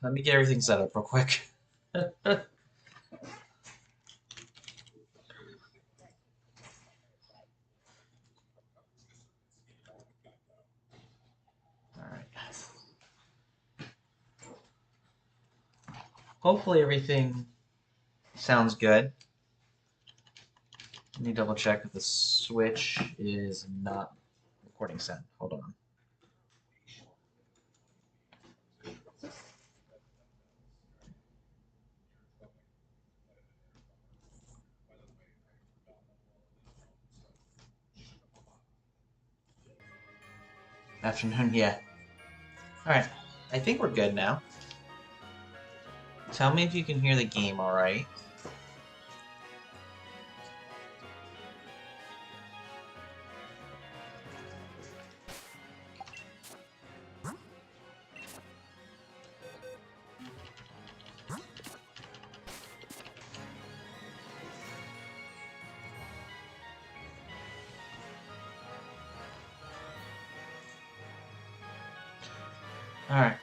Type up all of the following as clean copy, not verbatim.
let me get everything set up real quick. Alright. Hopefully everything sounds good. Let me double check if the switch is not recording sound. Hold on. Afternoon, yeah. Alright, I think we're good now. Tell me if you can hear the game alright. Alright.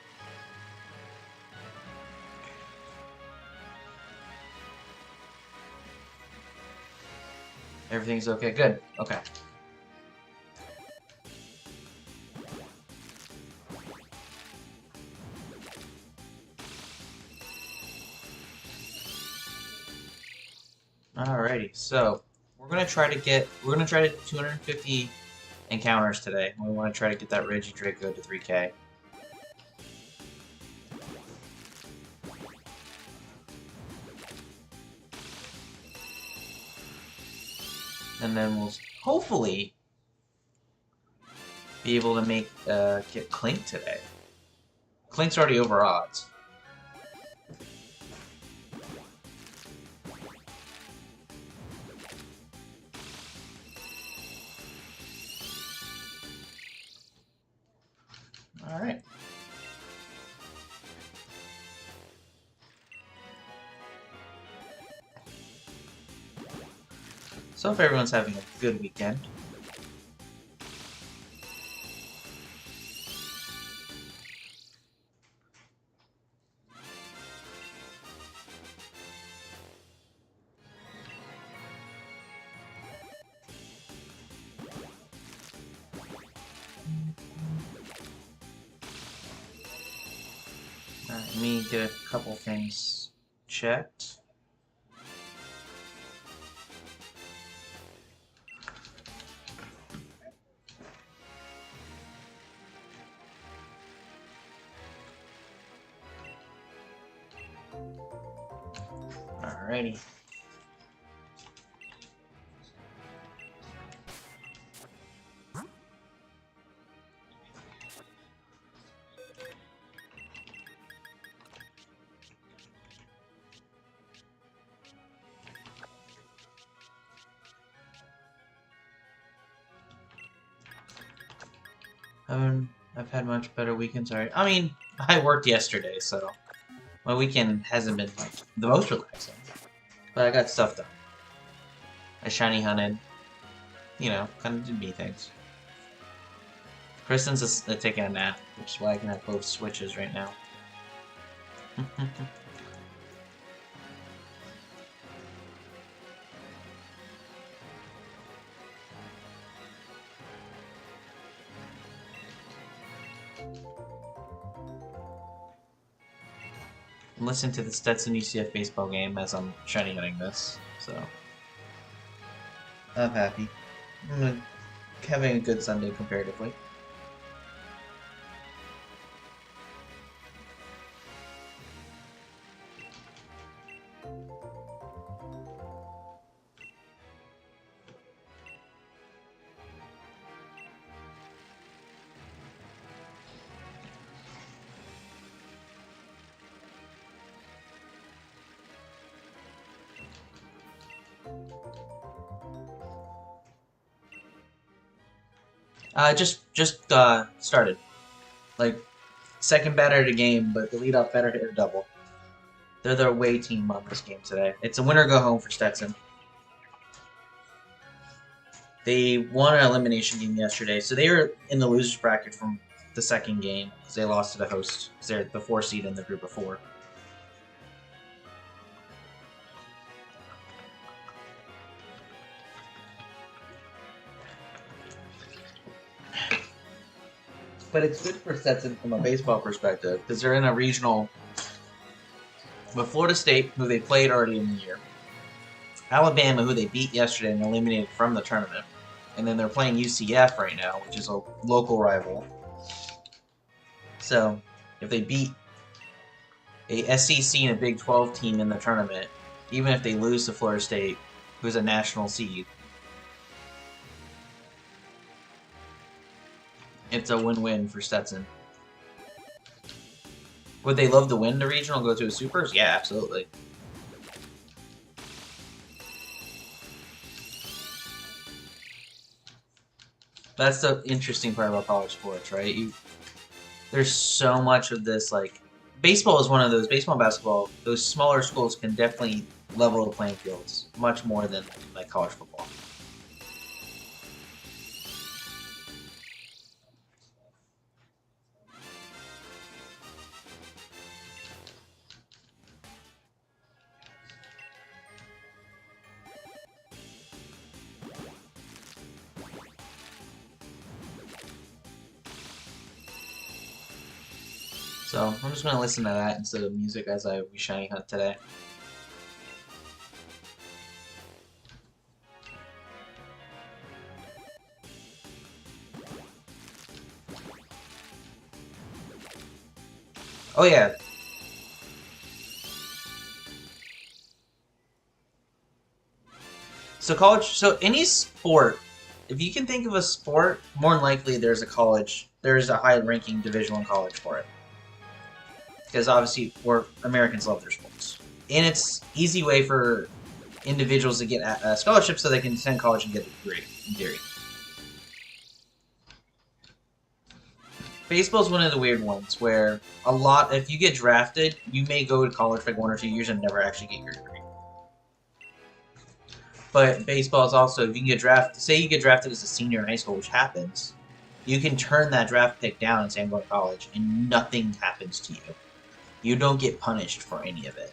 Everything's okay? Good. Okay. Alrighty, so we're gonna try to 250 encounters today. We want to try to get that Regidraco to 3K. And then we'll hopefully be able to get Klink today. Klink's already over odds. All right. So if everyone's having a good weekend. Let me get a couple things checked. Alrighty. I've had much better weekends already. I mean, I worked yesterday, so my weekend hasn't been like the most relaxing. But I got stuff done. I shiny hunted. You know, kind of did me things. Kristen's just taking a nap, which is why I can have both switches right now. I'm listening to the Stetson UCF baseball game as I'm shiny hunting this, so I'm happy. I'm having a good Sunday comparatively. Just started. Like, second batter at a game, but the leadoff batter hit a double. They're the away team on this game today. It's a winner go home for Stetson. They won an elimination game yesterday, so they were in the losers bracket from the second game because they lost to the host because they're the 4 seed in the group of 4. But it's good for Stetson from a baseball perspective because they're in a regional with Florida State, who they played already in the year, Alabama, who they beat yesterday and eliminated from the tournament, and then they're playing UCF right now, which is a local rival. So if they beat a SEC and a Big 12 team in the tournament, even if they lose to Florida State, who's a national seed, it's a win-win for Stetson. Would they love to win the regional and go to a Supers? Yeah, absolutely. That's the interesting part about college sports, right? There's so much of this, like, baseball is one of those, baseball and basketball, those smaller schools can definitely level the playing fields much more than, like, college football. So I'm just going to listen to that instead of music as I shiny hunt today. Oh yeah. So any sport, if you can think of a sport, more than likely there's a high-ranking Division I college for it. Because obviously, Americans love their sports. And it's easy way for individuals to get scholarships so they can attend college and get a degree, in theory. Baseball is one of the weird ones where if you get drafted, you may go to college for like 1 or 2 years and never actually get your degree. But baseball is also, if you can get drafted, say you get drafted as a senior in high school, which happens, you can turn that draft pick down and say I'm going to college, and nothing happens to you. You don't get punished for any of it.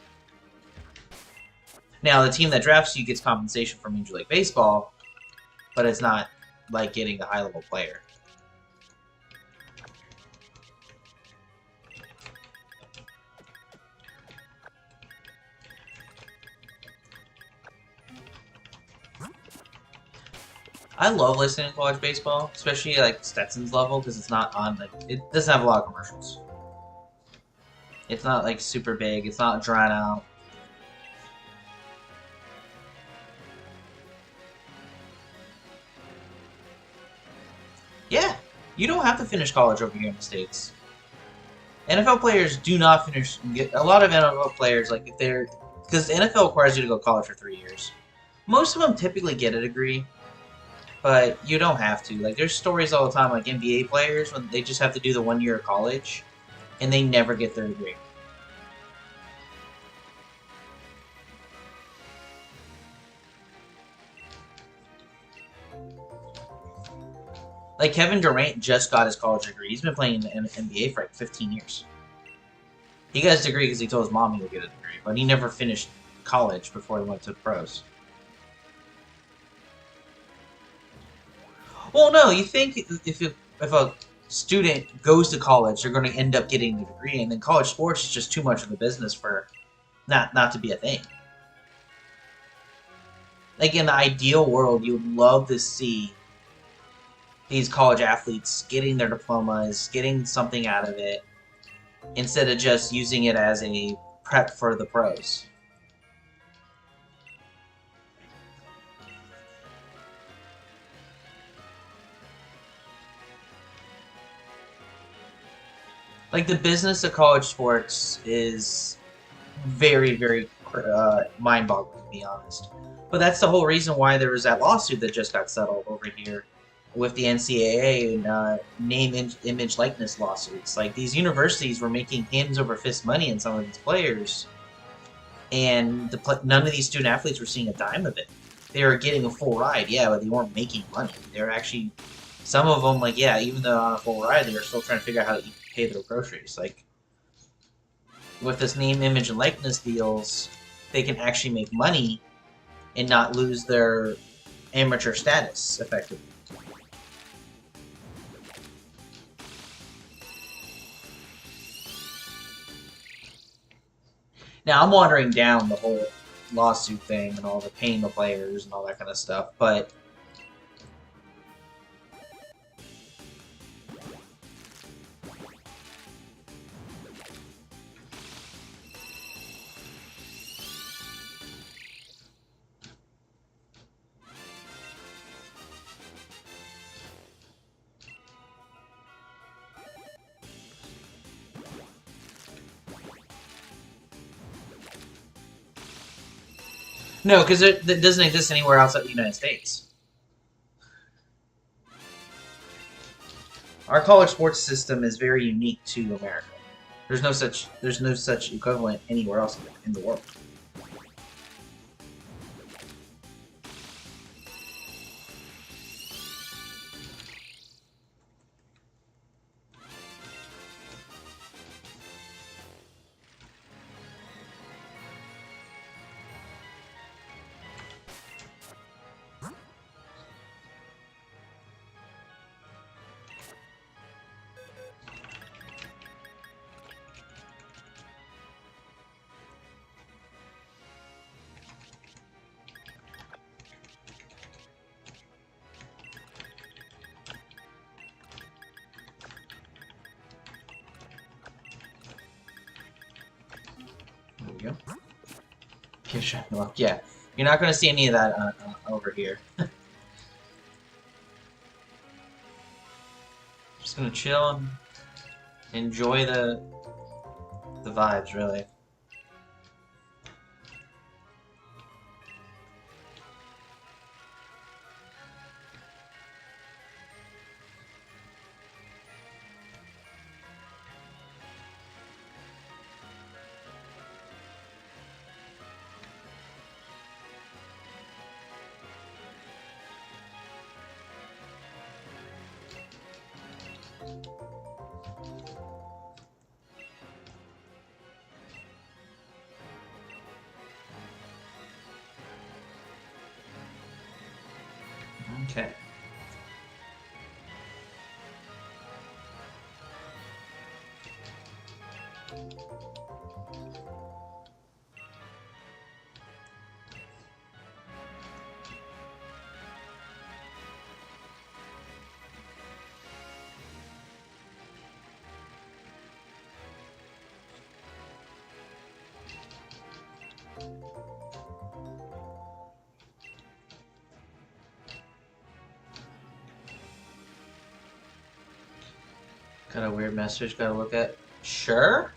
Now, the team that drafts you gets compensation from Major League Baseball, but it's not like getting a high-level player. I love listening to college baseball, especially like Stetson's level, because it's not on, like, it doesn't have a lot of commercials. It's not like super big, it's not drawn out. Yeah, you don't have to finish college over here in the States. NFL players do not finish. A lot of NFL players, like, if they're, because the NFL requires you to go to college for 3 years. Most of them typically get a degree, but you don't have to. Like, there's stories all the time, like NBA players, when they just have to do the 1 year of college, and they never get their degree. Like, Kevin Durant just got his college degree. He's been playing in the NBA for like 15 years. He got his degree because he told his mom he would get a degree, but he never finished college before he went to the pros. Well, no, you think if a student goes to college, they're going to end up getting the degree, and then college sports is just too much of a business for not to be a thing. Like, in the ideal world, you'd love to see these college athletes getting their diplomas, getting something out of it, instead of just using it as a prep for the pros. Like, the business of college sports is very, very mind-boggling, to be honest. But that's the whole reason why there was that lawsuit that just got settled over here with the NCAA and name, image, likeness lawsuits. Like, these universities were making hands over fist money in some of these players, and none of these student athletes were seeing a dime of it. They were getting a full ride, yeah, but they weren't making money. They were actually Some of them, like, yeah, even though on a full ride, they're still trying to figure out how to pay their groceries. Like, with this name, image, and likeness deals, they can actually make money and not lose their amateur status, effectively. Now, I'm watering down the whole lawsuit thing and all the paying the players and all that kind of stuff, but no, because it doesn't exist anywhere outside the United States. Our college sports system is very unique to America. There's no such equivalent anywhere else in the world. There we go. Give shot luck. Yeah, you're not going to see any of that over here. Just gonna chill and enjoy the vibes, really. Okay. Got a weird message, gotta look at. Sure?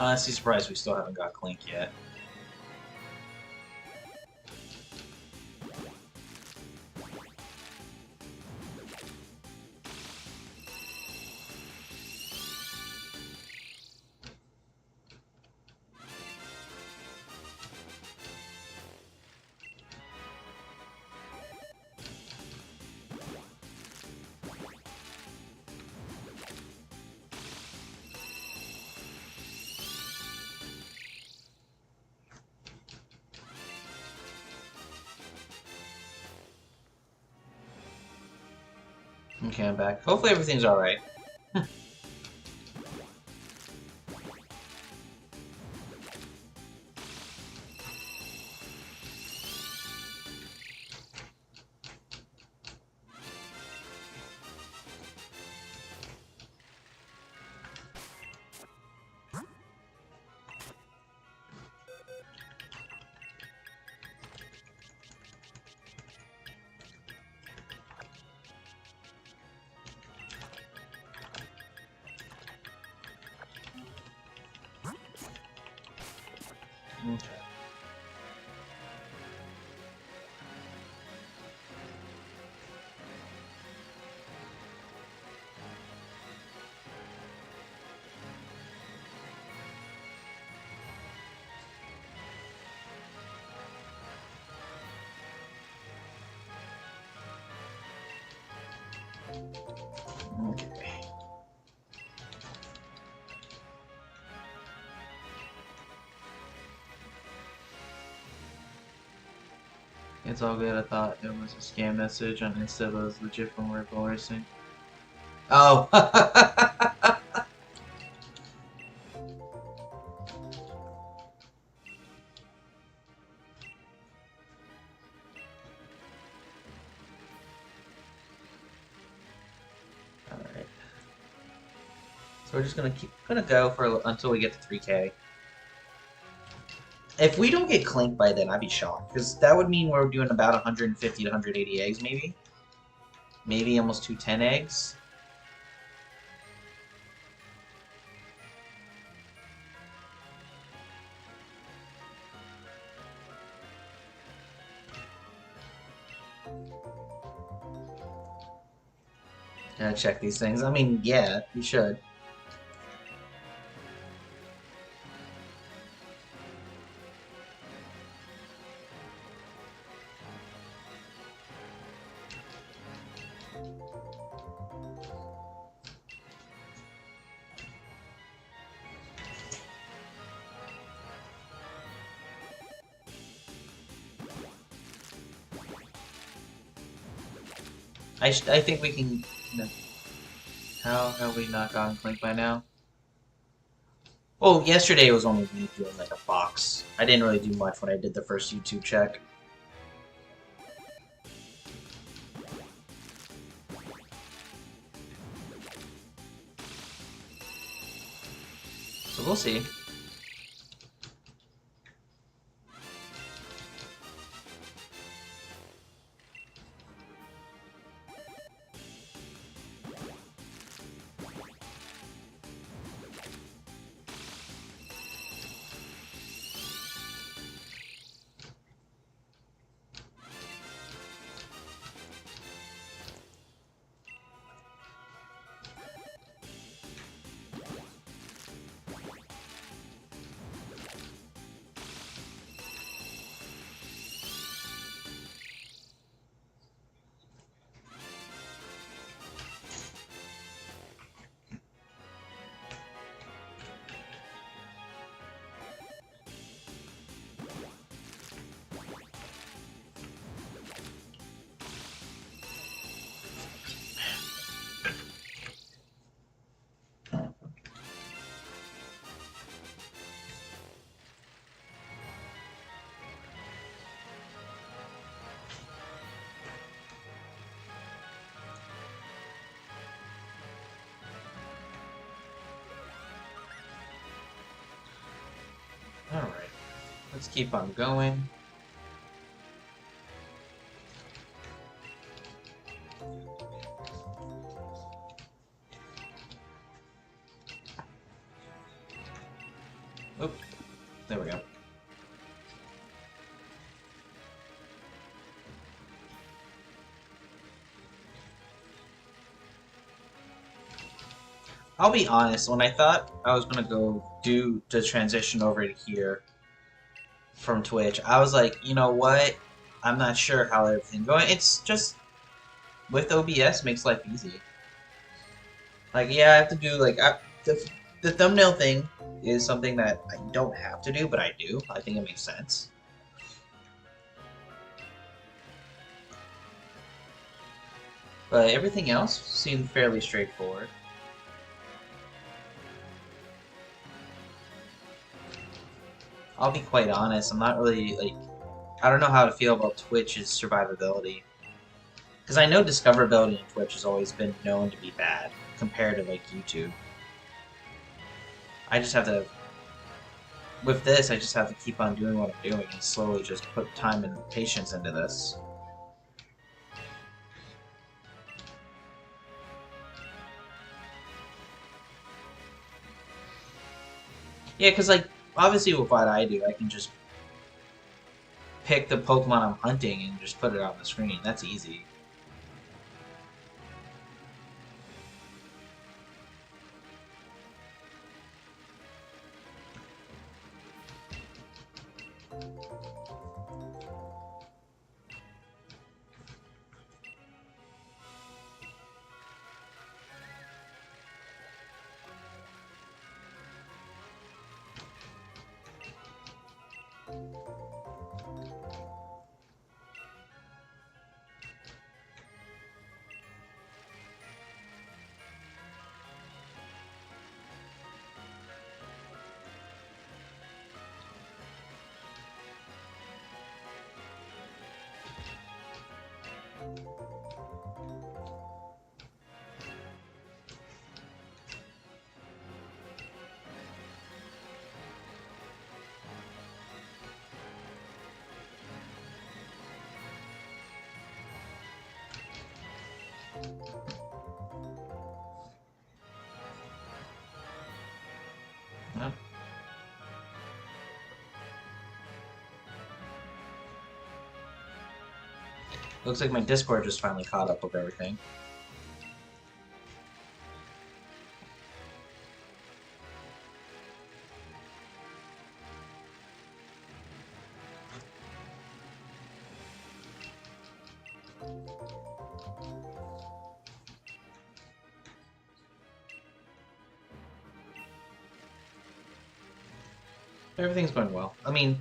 Honestly surprised we still haven't got Klink yet. Okay, I'm back. Hopefully everything's alright. Okay. Okay. It's all good. I thought it was a scam message on Insta, but it was legit from Red Bull Racing. Oh! Alright. So we're just gonna go for until we get to 3K. If we don't get Klink by then, I'd be shocked. Because that would mean we're doing about 150 to 180 eggs, maybe? Maybe almost 210 eggs? Gotta check these things. I mean, yeah, you should. I think we can... No. How have we not gotten Klink by now? Oh, yesterday was only me doing like a box. I didn't really do much when I did the first YouTube check. So we'll see. Alright. Let's keep on going. Oop. There we go. I'll be honest, when I thought I was gonna go do the transition over to here from Twitch, I was like, you know what? I'm not sure how everything's going. It's just with OBS makes life easy. Like, yeah, I have to do like the thumbnail thing is something that I don't have to do, but I do. I think it makes sense. But everything else seemed fairly straightforward. I'll be quite honest, I'm not really, like, I don't know how to feel about Twitch's survivability. Because I know discoverability in Twitch has always been known to be bad, compared to, like, YouTube. I just have to, with this, I just have to keep on doing what I'm doing and slowly just put time and patience into this. Yeah, because, like, obviously with what I do, I can just pick the Pokemon I'm hunting and just put it on the screen. That's easy. Yep. Looks like my Discord just finally caught up with everything. Everything's going well. I mean,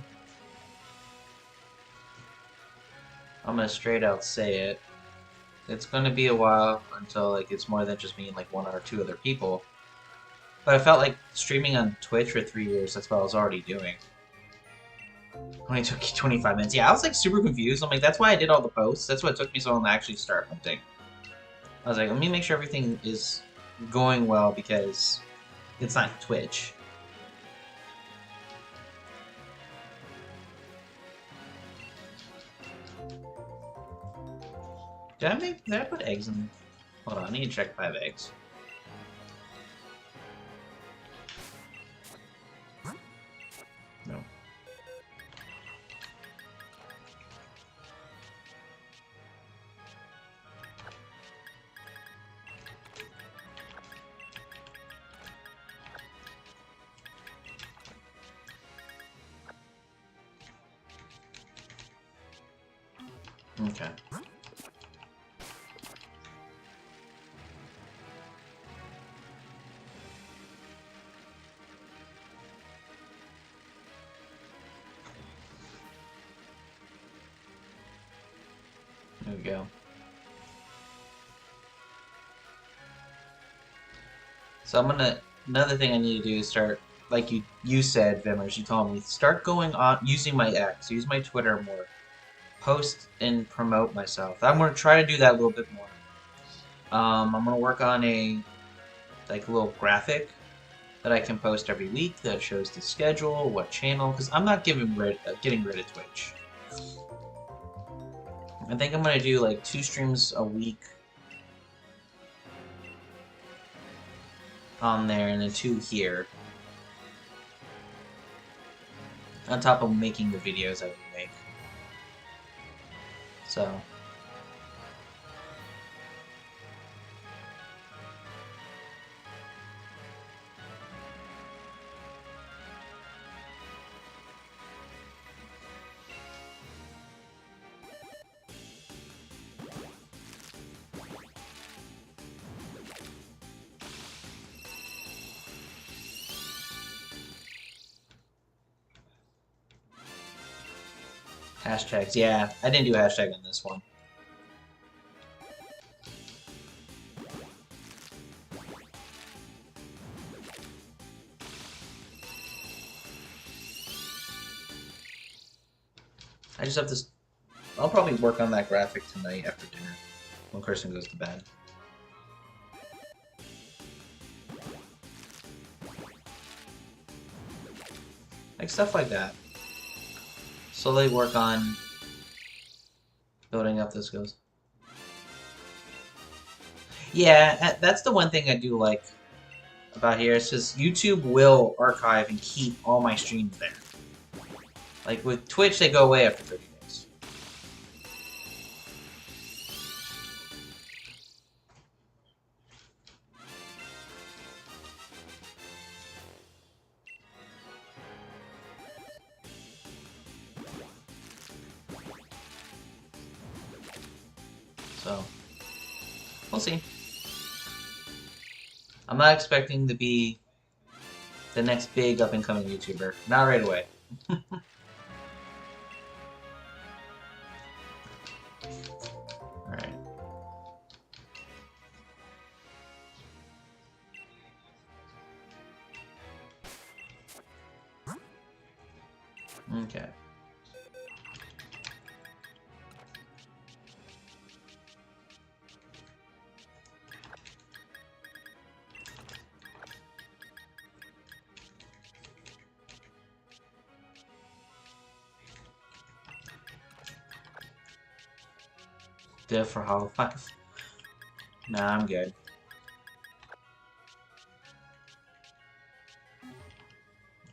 I'm gonna straight out say it. It's gonna be a while until like it's more than just me and like one or two other people. But I felt like streaming on Twitch for 3 years, that's what I was already doing. Only took 25 minutes. Yeah, I was like super confused. I'm like, that's why I did all the posts. That's what it took me so long to actually start hunting. I was like, let me make sure everything is going well because it's not Twitch. Did I put eggs in? Hold on, I need to check if I have eggs. No. Okay. There we go. So another thing I need to do is start, like you said, Vimmers, you told me, start going on, using my X, use my Twitter more. Post and promote myself. I'm going to try to do that a little bit more. I'm going to work on a little graphic that I can post every week that shows the schedule, what channel, because I'm not getting rid of Twitch. I think I'm going to do like 2 streams a week on there and then 2 here. On top of making the videos I would make. So... hashtags, yeah. I didn't do a hashtag on this one. I just have to... I'll probably work on that graphic tonight after dinner, when Kirsten goes to bed. Like, stuff like that. Slowly work on building up the skills. Yeah, that's the one thing I do like about here. It says YouTube will archive and keep all my streams there. Like with Twitch, they go away after 30 days. So, we'll see. I'm not expecting to be the next big up-and-coming YouTuber. Not right away. Alright. Okay. Dev for Hollow 5. Nah, I'm good.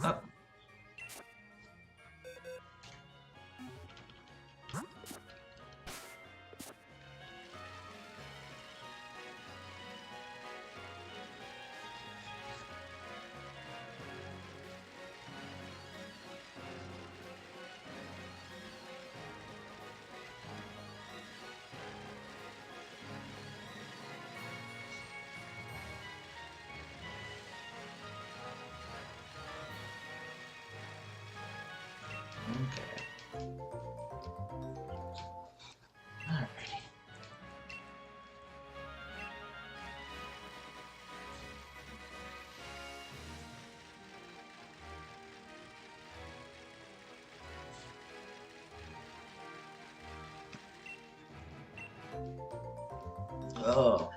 Oh. Okay. Alrighty. Oh.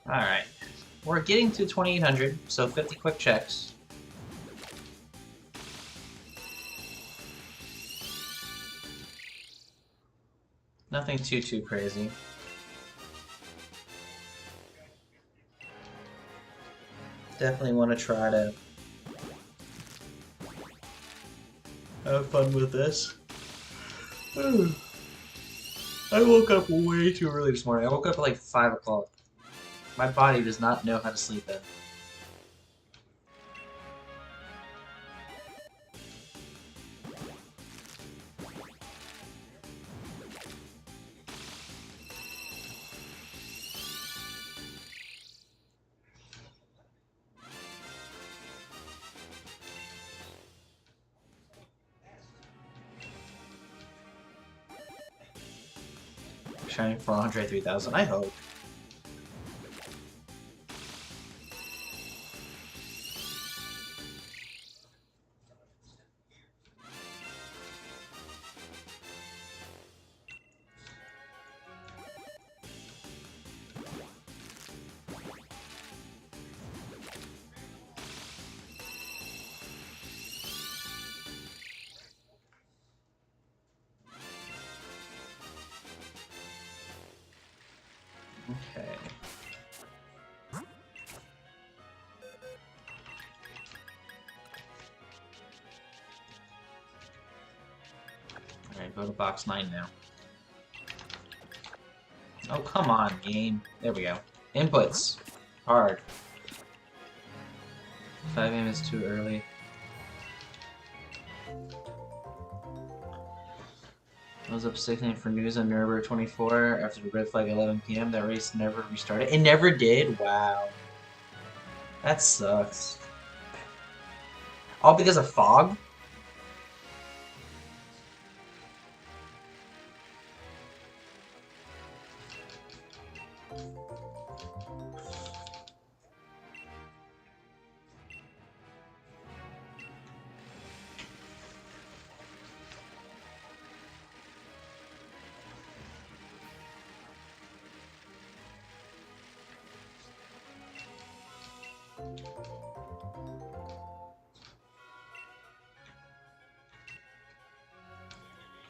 Alright. We're getting to 2800, so 50 quick checks. Nothing too crazy. Definitely want to try to have fun with this. I woke up way too early this morning. I woke up at like 5 o'clock. My body does not know how to sleep in. Shining for Andre 3000, I hope. Okay. Alright, go to box 9 now. Oh, come on, game. There we go. Inputs. Hard. 5 AM is too early. I was up 16 for news on Nuremberg 24 after the red flag 11 PM. That race never restarted. It never did? Wow. That sucks. All because of fog?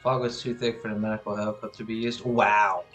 Fog was too thick for the medical helicopter to be used. Wow.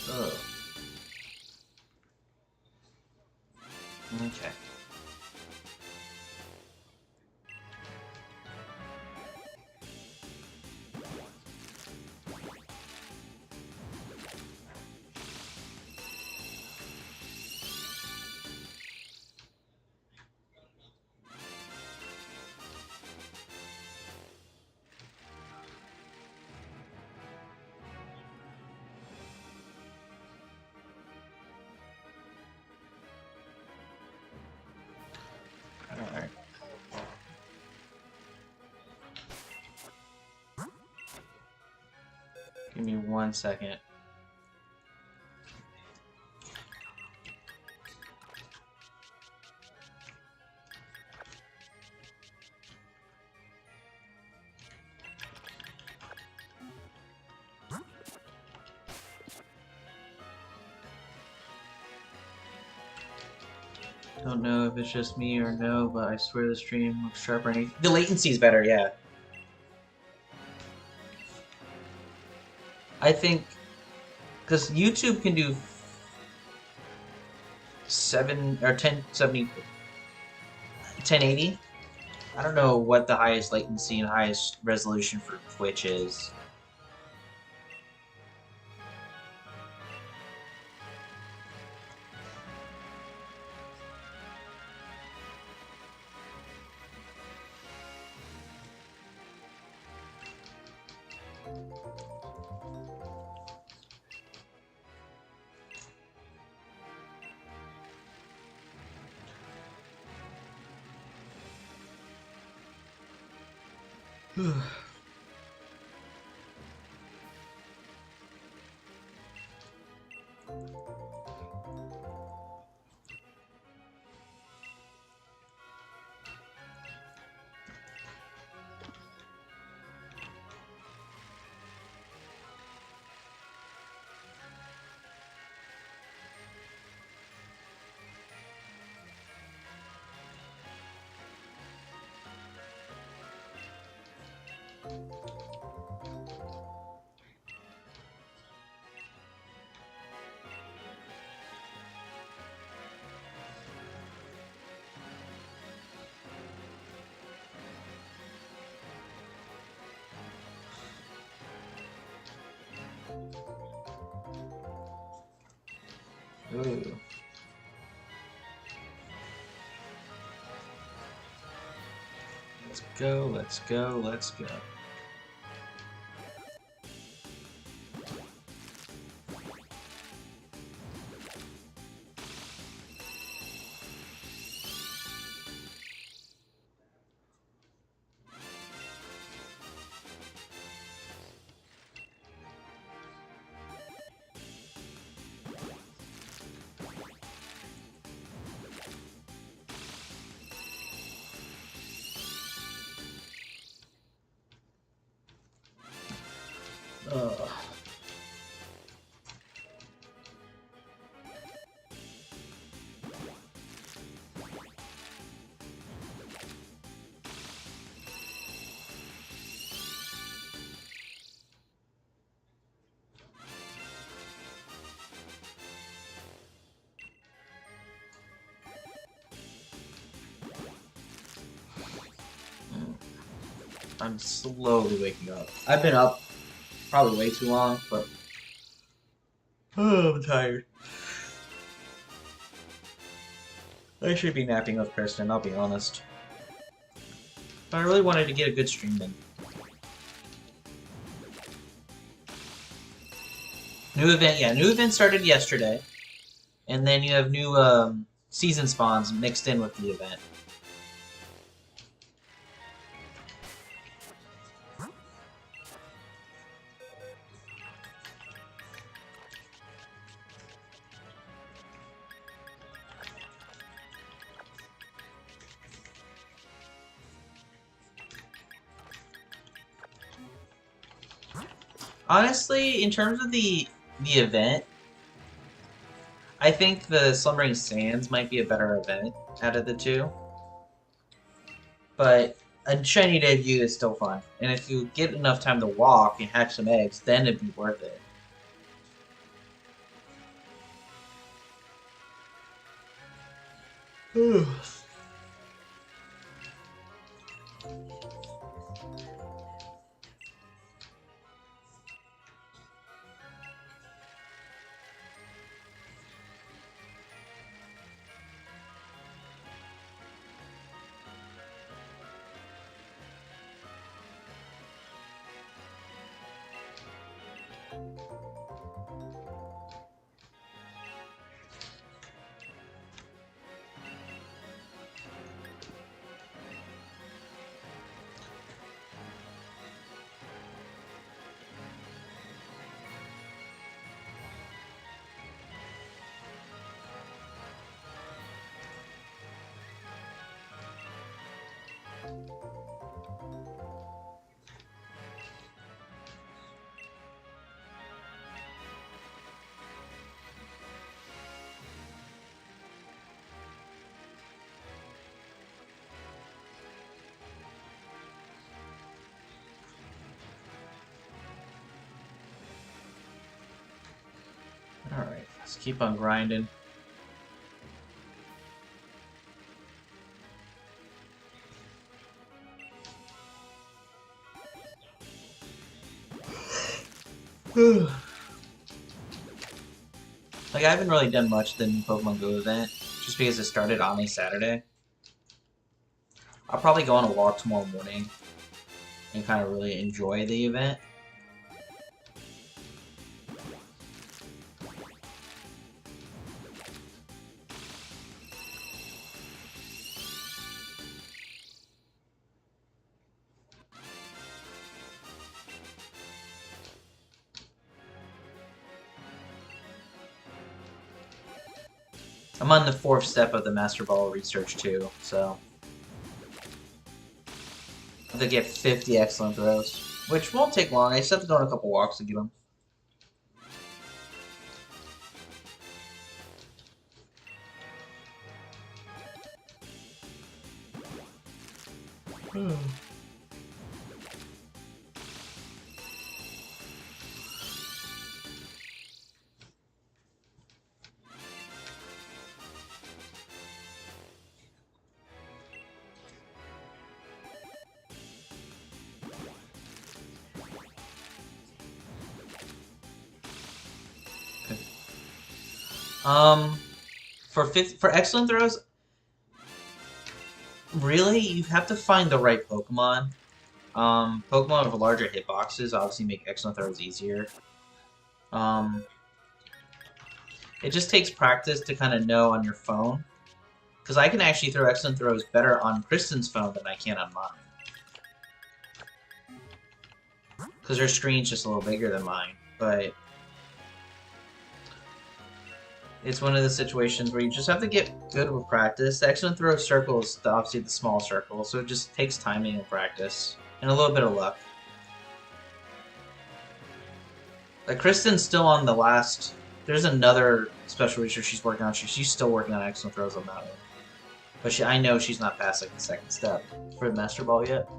Oh. Okay. Alright. Give me 1 second. Don't know if it's just me or no, but I swear the stream looks sharper. And the latency's better, yeah. I think because YouTube can do 1080. I don't know what the highest latency and highest resolution for Twitch is. Ooh. Let's go, let's go, let's go. Ugh. I'm slowly waking up. I've been up probably way too long, but oh, I'm tired. I should be napping with Kristen, I'll be honest. But I really wanted to get a good stream in. New event, yeah, new event started yesterday. And then you have new season spawns mixed in with the event. Honestly, in terms of the event, I think the Slumbering Sands might be a better event out of the two. But a shiny debut is still fun. And if you get enough time to walk and hatch some eggs, then it'd be worth it. Alright, let's keep on grinding. Like, I haven't really done much the new Pokemon Go event, just because it started on a Saturday. I'll probably go on a walk tomorrow morning and kind of really enjoy the event. I'm on the 4th step of the Master Ball research too, so I have to get 50 excellent throws, which won't take long. I just have to go on a couple walks to get them. Um, for excellent throws, really, you have to find the right Pokemon. Pokemon with larger hitboxes obviously make excellent throws easier. Um, it just takes practice to kind of know on your phone. Because I can actually throw excellent throws better on Kristen's phone than I can on mine. Because her screen's just a little bigger than mine. But it's one of the situations where you just have to get good with practice. The excellent throw circle is obviously the small circle, so it just takes timing and practice. And a little bit of luck. Like, Kristen's still on the last... There's another special research she's working on. She's still working on excellent throws on that one. But I know she's not past like the second step for the Master Ball yet.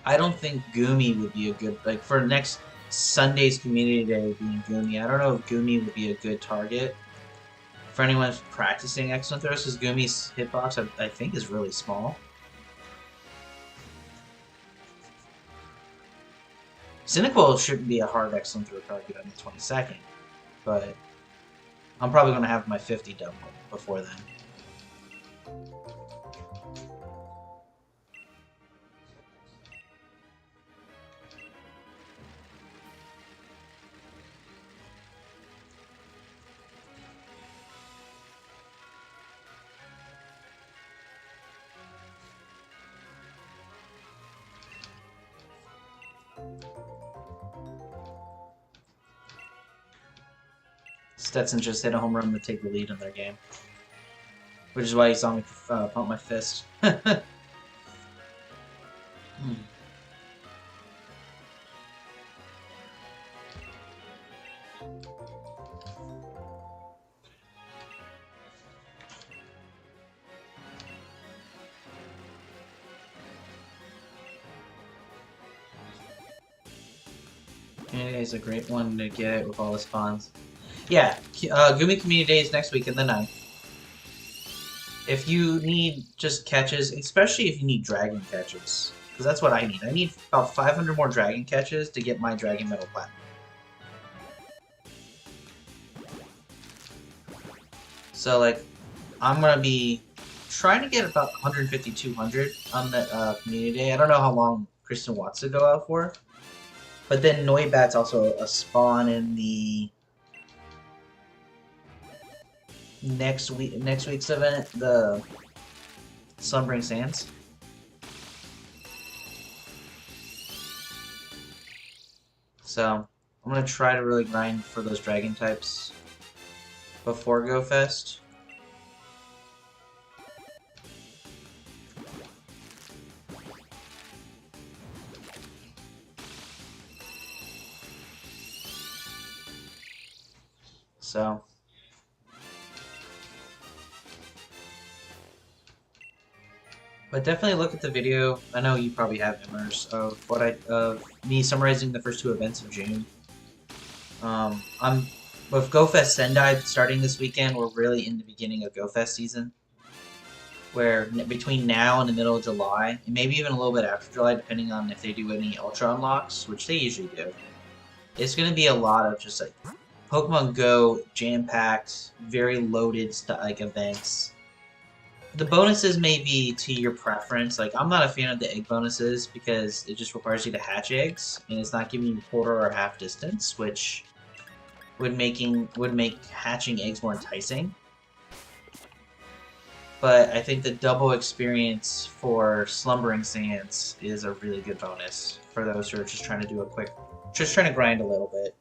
I don't think Gumi would be a good, like, for next Sunday's Community Day being Gumi. I don't know if Gumi would be a good target for anyone practicing excellent throws, because Gumi's hitbox, I think, is really small. Cyndaquil shouldn't be a hard excellent throw target on the 22nd, but I'm probably going to have my 50 done before then. Stetson just hit a home run to take the lead in their game. Which is why he saw me pump my fist. Community Day is a great one to get with all the spawns. Yeah, Gumi Community Day is next week in the 9th. If you need just catches, especially if you need dragon catches, because that's what I need. I need about 500 more dragon catches to get my Dragon Metal Platinum. So, like, I'm going to be trying to get about 150, 200 on the Community Day. I don't know how long Kristen wants to go out for. But then Noibat's also a spawn in the next week's event, the Slumbering Sands. So I'm gonna try to really grind for those dragon types before Go Fest. So but definitely look at the video. I know you probably have immers of me summarizing the first 2 events of June. I'm with GoFest Sendai starting this weekend. We're really in the beginning of GoFest season, where between now and the middle of July, and maybe even a little bit after July, depending on if they do any Ultra unlocks, which they usually do, it's going to be a lot of just like Pokemon Go jam-packed, very loaded like events. The bonuses may be to your preference. Like, I'm not a fan of the egg bonuses because it just requires you to hatch eggs, and it's not giving you quarter or half distance, which would make hatching eggs more enticing. But I think the double experience for Slumbering Sands is a really good bonus for those who are just trying to do just trying to grind a little bit.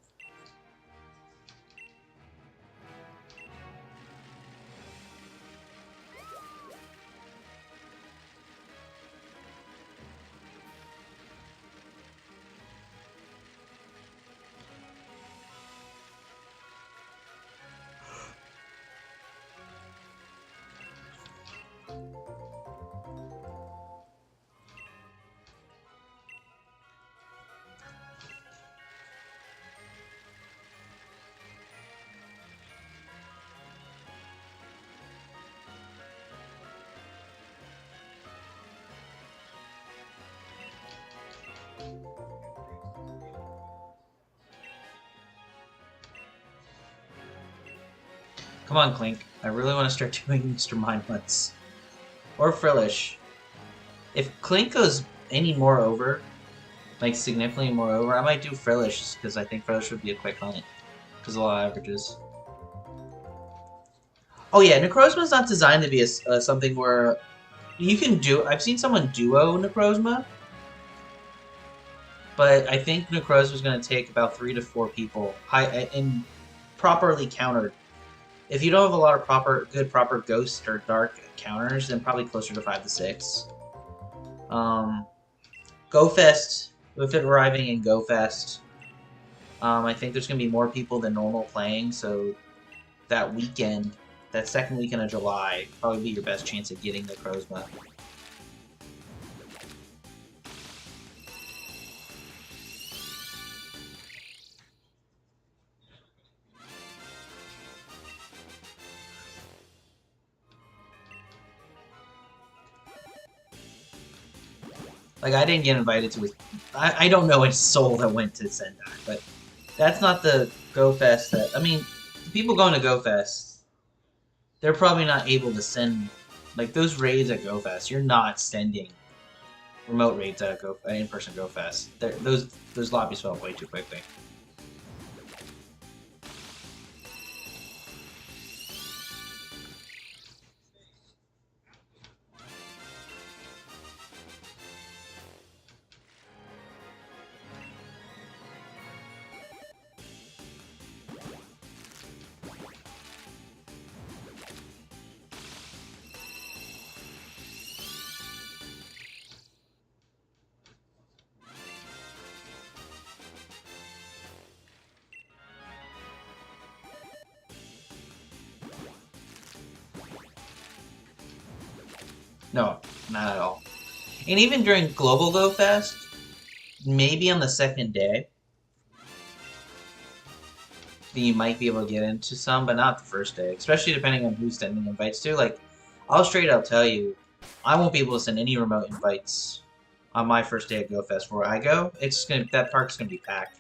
Come on, Klink. I really want to start doing Mr. Mindnuts. Or Frillish. If Klink goes any more over, like significantly more over, I might do Frillish, because I think Frillish would be a quick hunt. Because a lot of averages. Oh yeah, Necrozma's not designed to be something where you can do... I've seen someone duo Necrozma, but I think Necrozma's going to take about 3 to 4 people and properly countered. If you don't have a lot of proper ghost or dark counters, then probably closer to 5 to 6. GoFest, with it arriving in GoFest, I think there's going to be more people than normal playing, so that weekend, that second weekend of July, probably be your best chance of getting the Necrozma. Like, I didn't get invited to it. I don't know a soul that went to Sendai, but that's not the GoFest that... I mean, the people going to GoFest, they're probably not able to send... Like, those raids at GoFest, you're not sending remote raids at an in-person GoFest. Those lobbies fill up way too quickly. No, not at all. And even during Global Go Fest, maybe on the second day, you might be able to get into some, but not the first day. Especially depending on who's sending invites to. Like, I'll straight up tell you, I won't be able to send any remote invites on my first day at Go Fest where I go. That park's gonna be packed.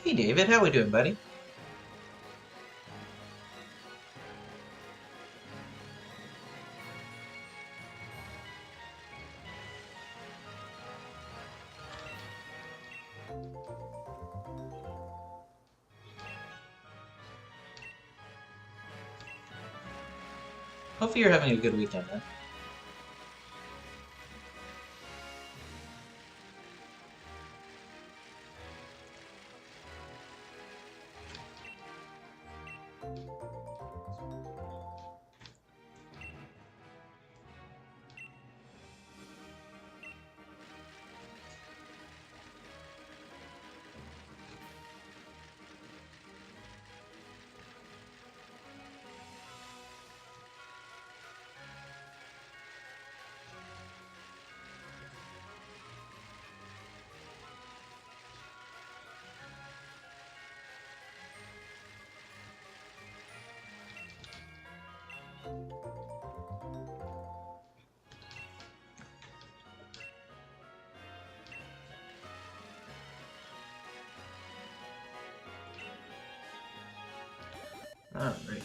Hey David, how we doing, buddy? Hopefully you're having a good weekend, man. Alright.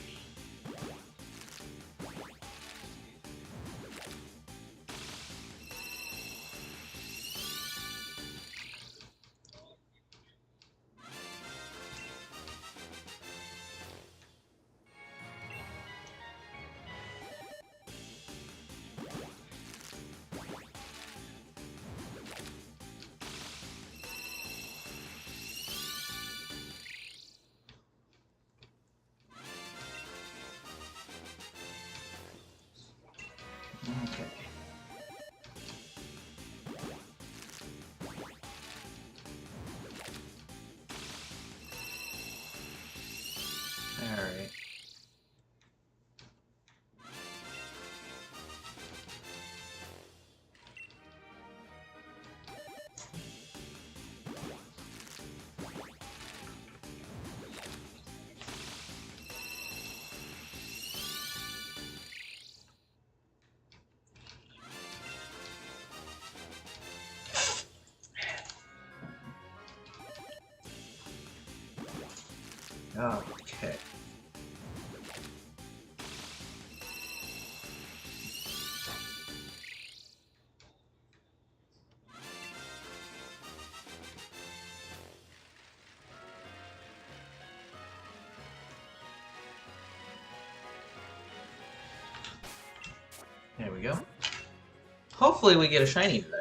Okay. There we go. Hopefully we get a shiny today.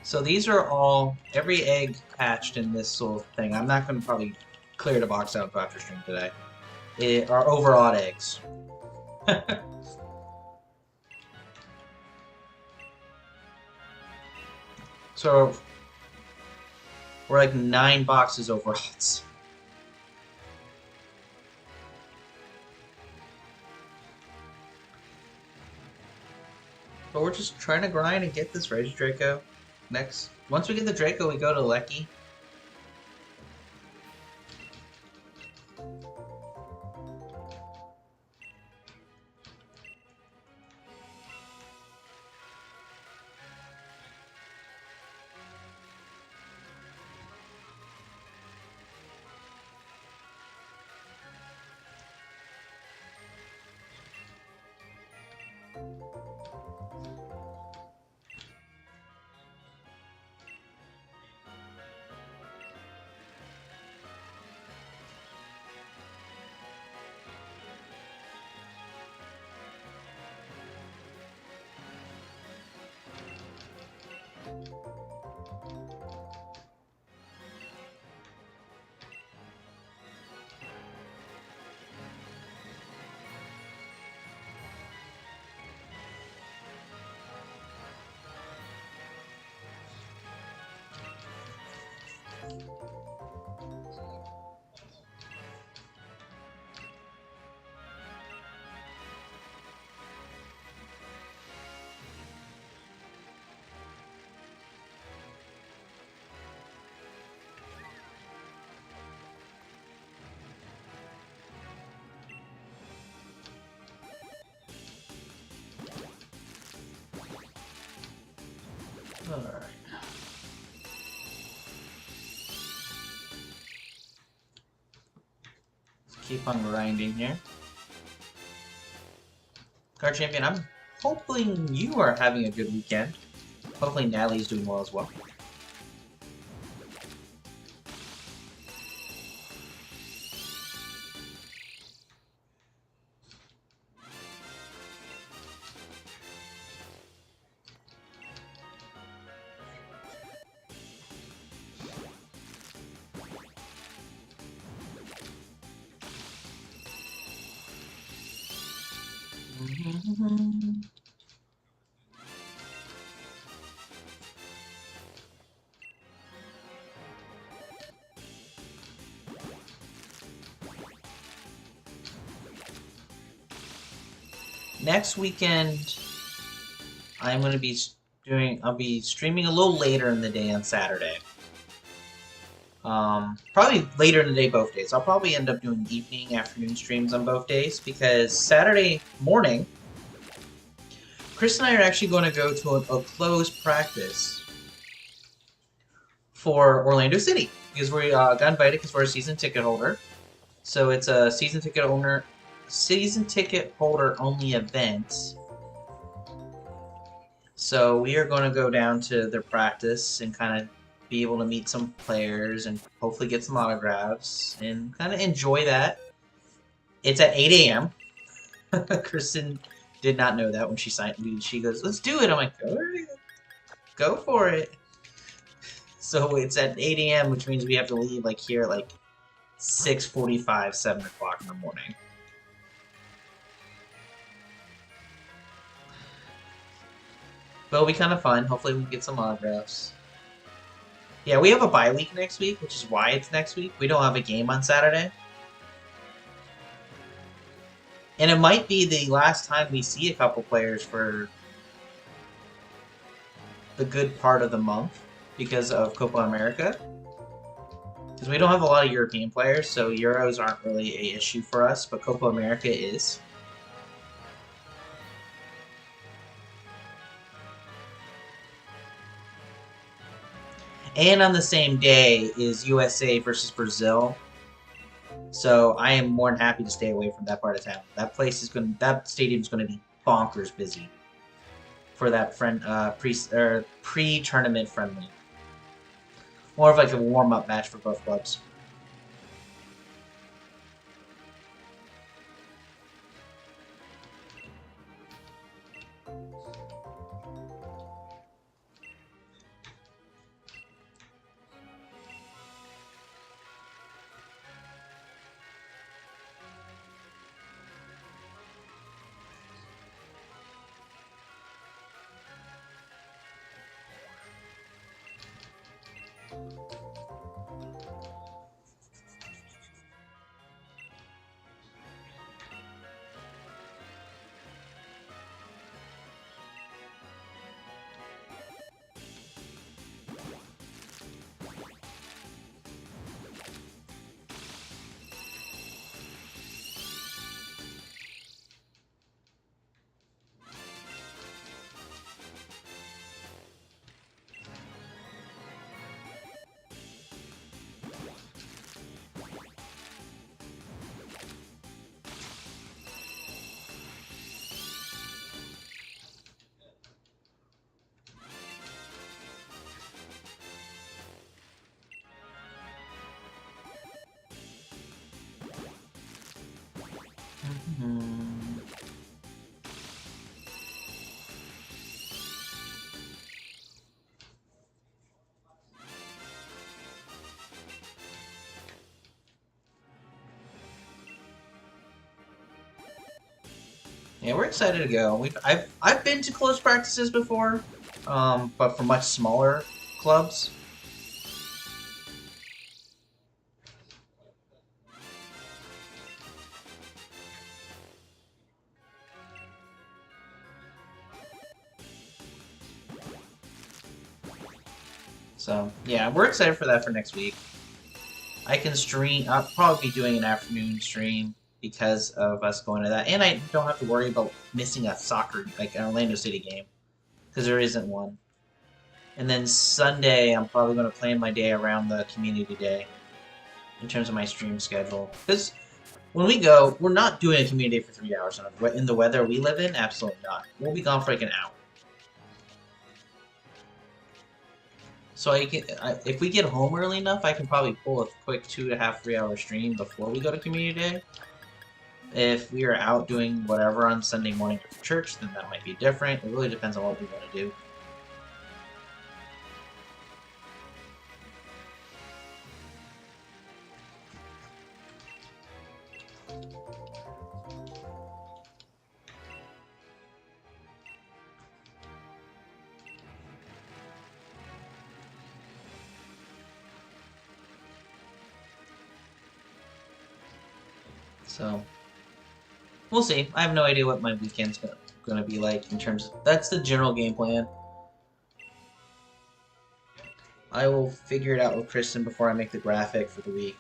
So these are all, every egg hatched in this little thing. I'm not going to probably clear the box out after stream today. Are overawed eggs. So we're like 9 boxes overalls. But we're just trying to grind and get this Regidraco. Next, once we get the Draco, we go to Lecky. Alright. Let's keep on grinding here. Card Champion, I'm hoping you are having a good weekend. Hopefully Natalie's doing well as well. Next weekend, I'm going to be I'll be streaming a little later in the day on Saturday. Probably later in the day both days. I'll probably end up doing evening, afternoon streams on both days because Saturday morning, Chris and I are actually going to go to a closed practice for Orlando City because we got invited because we're a season ticket holder. So it's a season ticket holder only event. So we are going to go down to their practice and kind of be able to meet some players and hopefully get some autographs and kind of enjoy that. It's at 8 a.m. Kristen did not know that when she signed. She goes, "Let's do it." I'm like, "All right, go for it." So it's at 8 a.m., which means we have to leave like here at like 6:45, 7 o'clock in the morning. But it'll be kind of fun. Hopefully we can get some autographs. Yeah, we have a bye week next week, which is why it's next week. We don't have a game on Saturday. And it might be the last time we see a couple players for the good part of the month because of Copa America. Because we don't have a lot of European players, so Euros aren't really an issue for us, but Copa America is. And on the same day is USA versus Brazil. So I am more than happy to stay away from that part of town. That stadium's gonna be bonkers busy for that pre-tournament friendly. More of like a warm-up match for both clubs. Yeah, we're excited to go. I've been to close practices before, but for much smaller clubs. So yeah, we're excited for that for next week. I can stream. I'll probably be doing an afternoon stream because of us going to that, and I don't have to worry about missing a soccer like an Orlando City game because there isn't one. And then Sunday, I'm probably going to plan my day around the community day in terms of my stream schedule. Because when we go, we're not doing a community day for 3 hours. In the weather we live in, absolutely not. We'll be gone for like an hour. So if we get home early enough, I can probably pull a quick 2.5, 3 hour stream before we go to community day. If we are out doing whatever on Sunday morning for church, then that might be different. It really depends on what we want to do. So, we'll see. I have no idea what my weekend's gonna be like in terms of... That's the general game plan. I will figure it out with Kristen before I make the graphic for the week.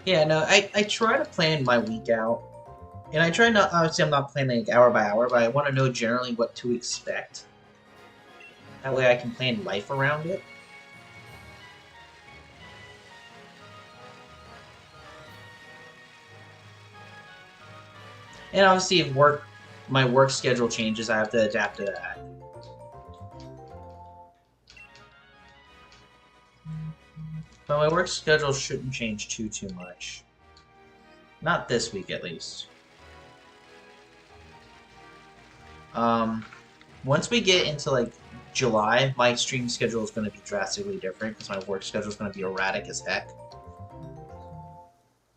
Yeah, no, I try to plan my week out. And I try not, obviously I'm not planning like hour by hour, but I want to know generally what to expect. That way I can plan life around it. And obviously if my work schedule changes, I have to adapt to that. But my work schedule shouldn't change too much. Not this week, at least. Once we get into, like, July, my stream schedule is going to be drastically different because my work schedule is going to be erratic as heck.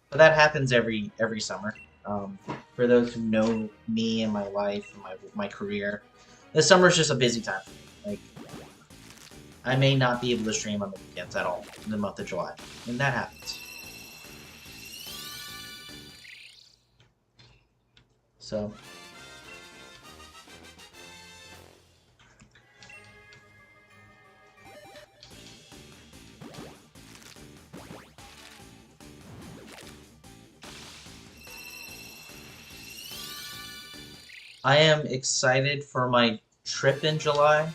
But that happens every summer. For those who know me and my life and my career, the summer is just a busy time for me. Like, I may not be able to stream on the weekends at all in the month of July, and that happens. So. I am excited for my trip in July.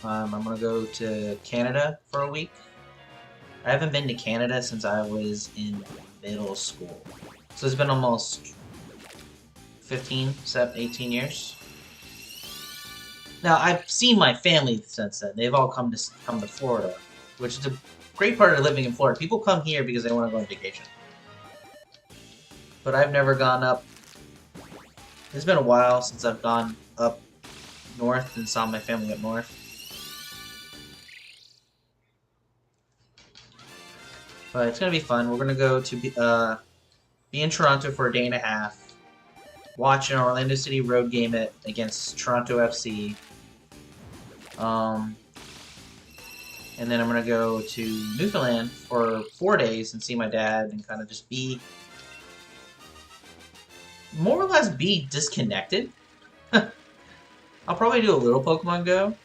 I'm gonna go to Canada for a week. I haven't been to Canada since I was in middle school. So it's been almost 15, 18 years. Now, I've seen my family since then. They've all come to Florida, which is a great part of living in Florida. People come here because they want to go on vacation. But I've never gone up. It's been a while since I've gone up north and saw my family up north. But it's gonna be fun. We're gonna go to be in Toronto for a day and a half, watch an Orlando City road game against Toronto FC. And then I'm gonna go to Newfoundland for 4 days and see my dad and kind of just be more or less be disconnected. I'll probably do a little Pokemon Go.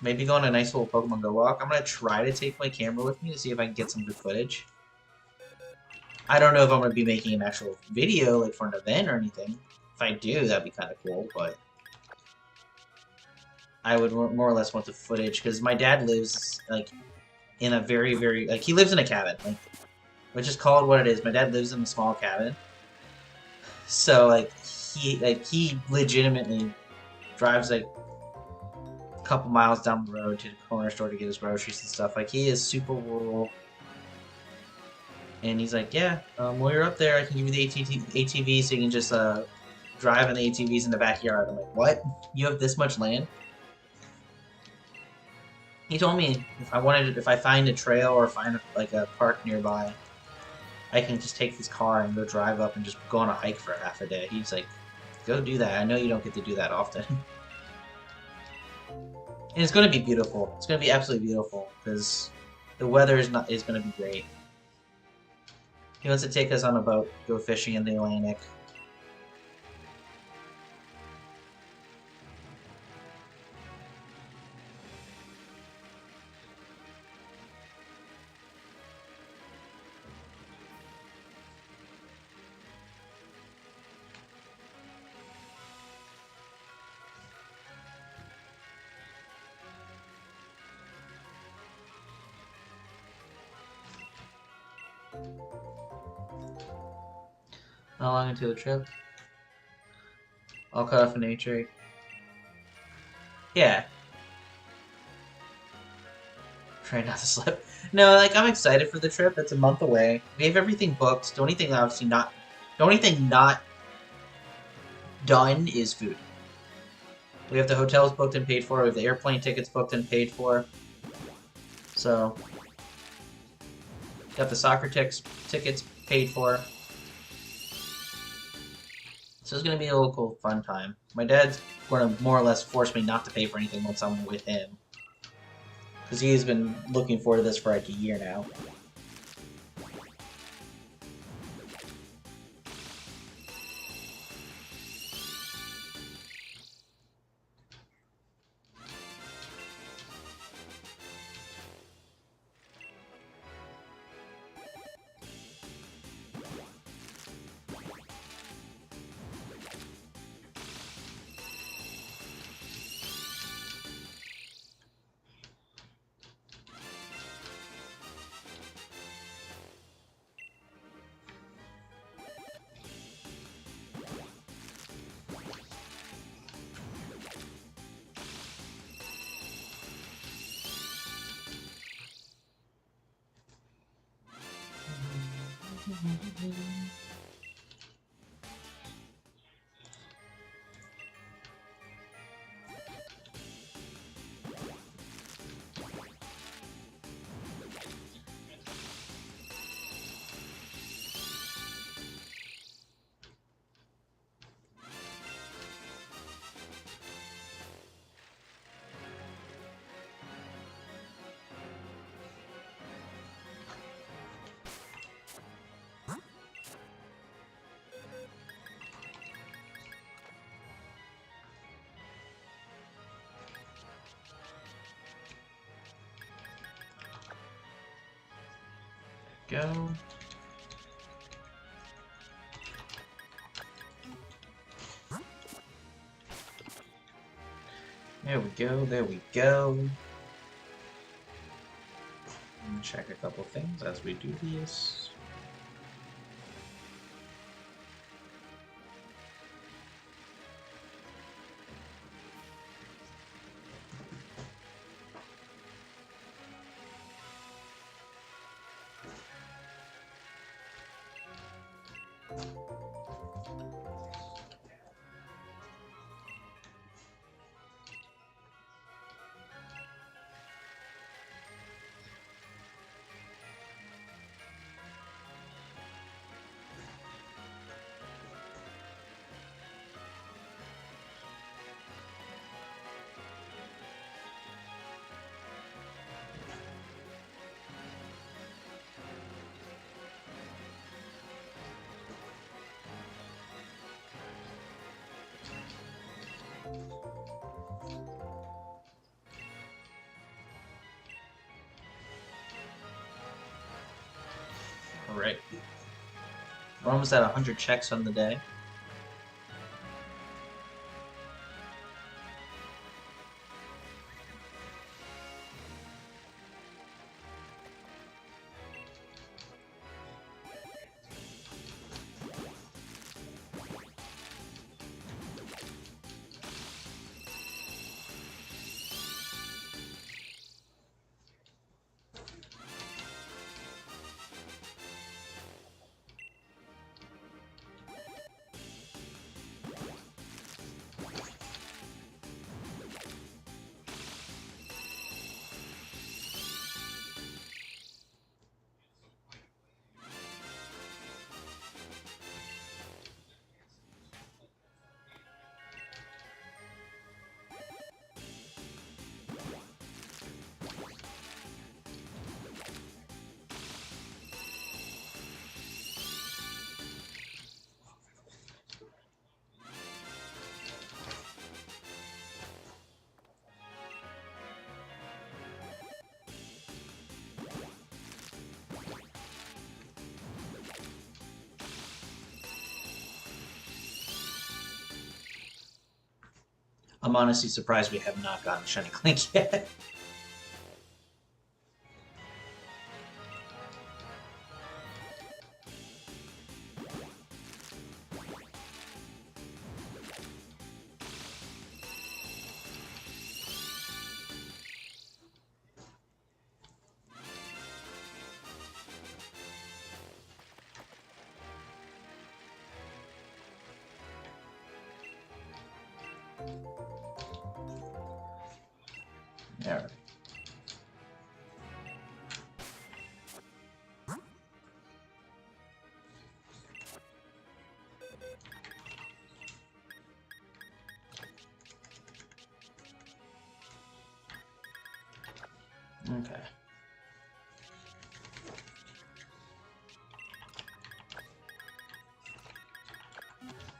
Maybe go on a nice little Pokemon Go walk. I'm gonna try to take my camera with me to see if I can get some good footage. I don't know if I'm gonna be making an actual video like for an event or anything. If I do, that'd be kind of cool, but I would more or less want the footage because my dad lives like in a very, very like he lives in a cabin, like which is called what it is. My dad lives in a small cabin, so he legitimately drives like a couple miles down the road to the corner store to get his groceries and stuff. Like he is super rural, and he's like, yeah, while you're up there, I can give you the ATV so you can just drive in the ATVs in the backyard. I'm like, what? You have this much land? He told me if I find a trail or find like a park nearby, I can just take his car and go drive up and just go on a hike for half a day. He's like, go do that. I know you don't get to do that often. And it's going to be beautiful. It's going to be absolutely beautiful because the weather is going to be great. He wants to take us on a boat, go fishing in the Atlantic. How long into the trip? I'll cut off an H-ray. Yeah. Try not to slip. No, like I'm excited for the trip. It's a month away. We have everything booked. The only thing not done is food. We have the hotels booked and paid for. We have the airplane tickets booked and paid for. So, got the soccer tickets paid for. So it's gonna be a local fun time. My dad's gonna more or less force me not to pay for anything once I'm with him. Because he's been looking forward to this for like a year now. go. There we go, there we go. Check a couple things as we do this. Alright. We're almost at 100 checks on the day. I'm honestly surprised we have not gotten Shiny Klink yet. Alright. Okay.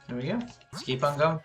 There we go. Let's keep on going.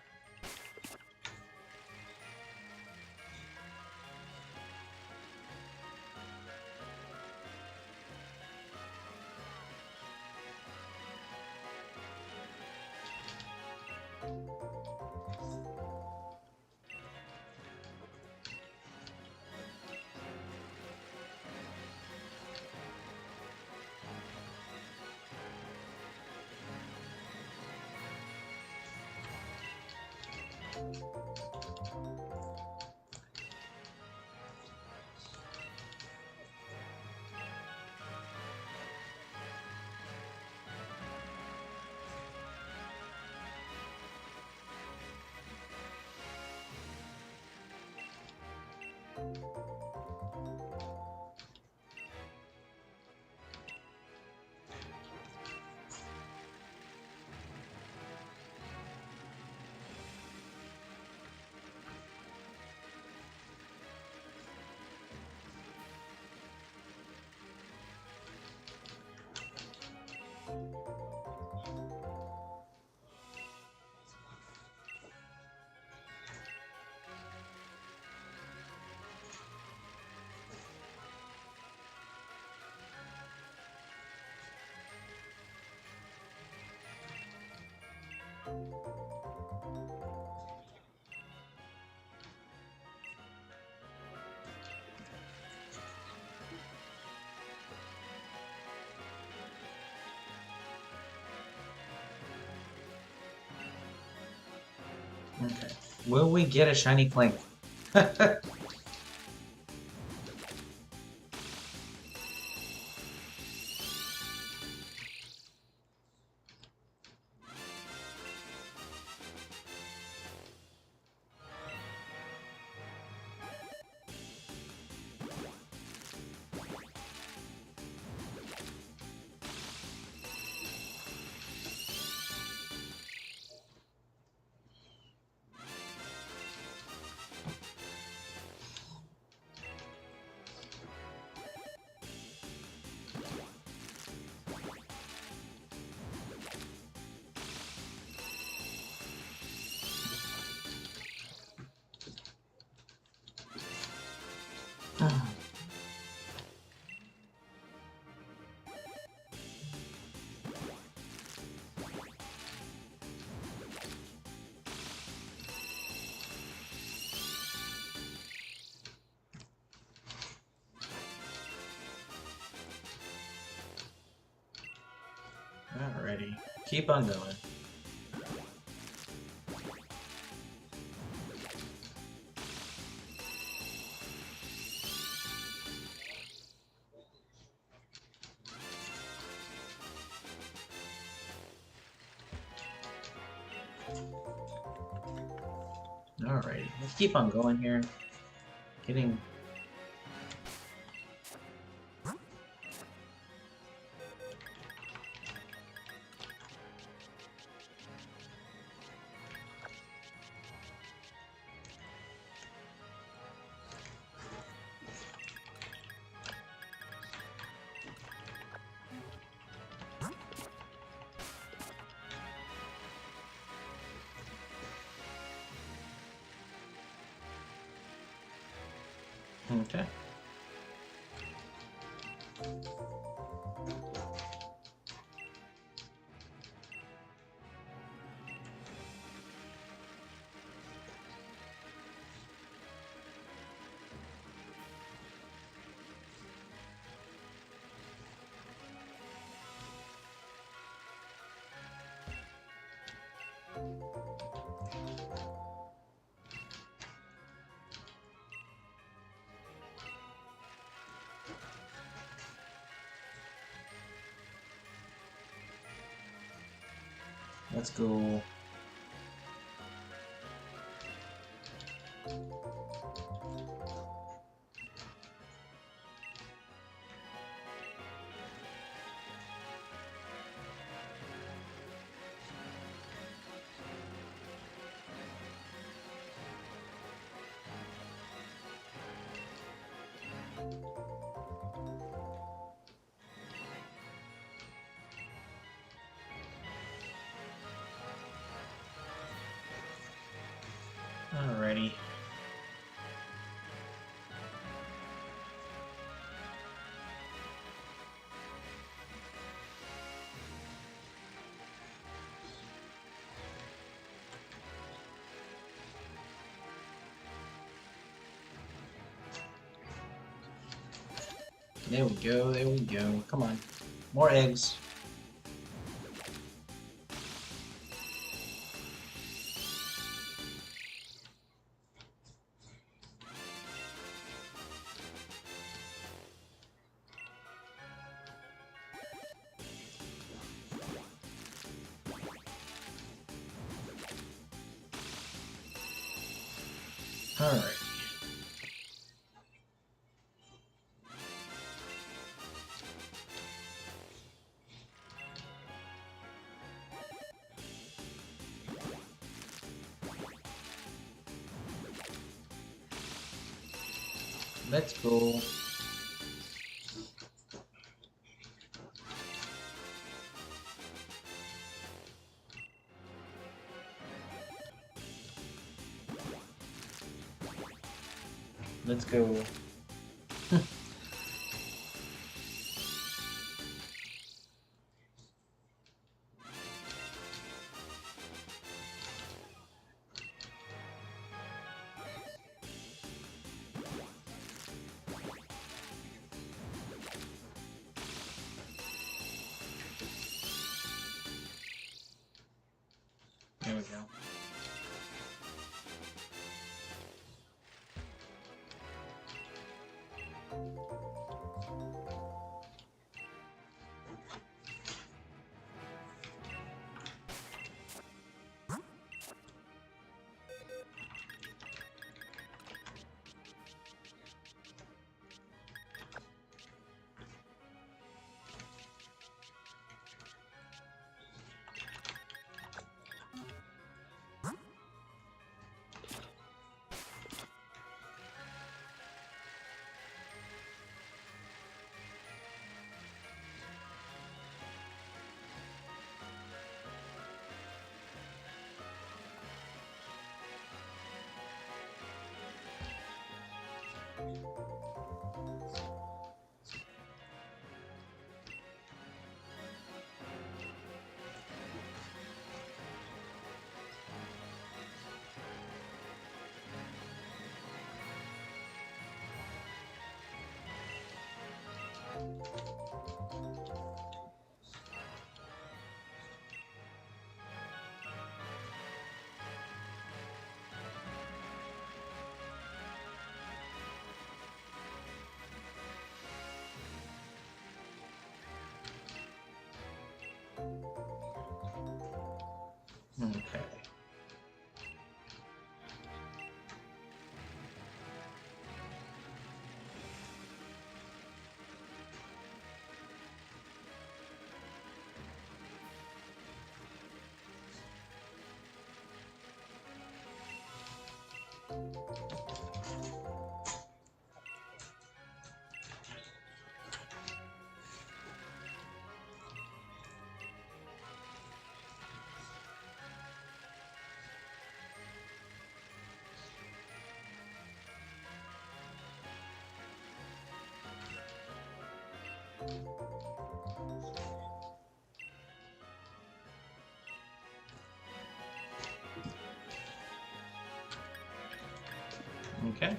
Okay. Will we get a shiny Klink? Alrighty. Keep on going. Alrighty. Let's keep on going here. Getting... Okay. Let's go. Alrighty. There we go, there we go. Come on. More eggs. Alright. Let's go. Let's go. There we go. Okay. Okay.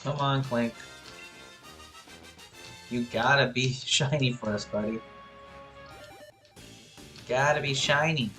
Come on, Klink. You gotta be shiny for us, buddy. Gotta be shiny.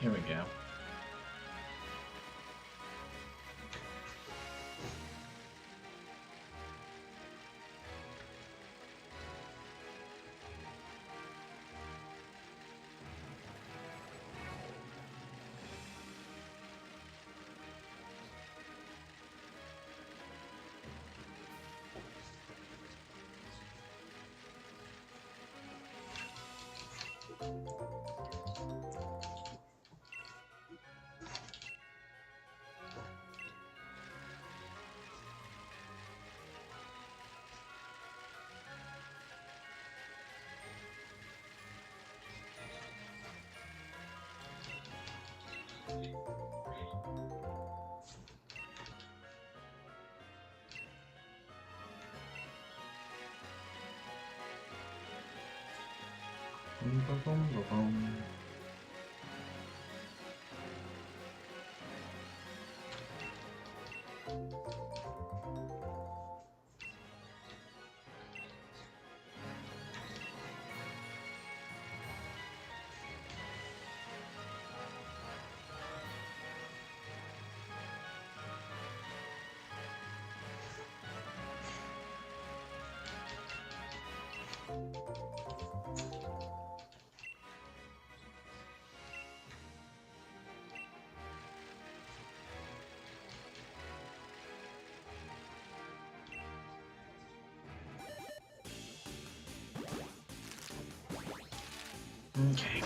Here we go. Boom, boom, boom, boom, boom. Okay.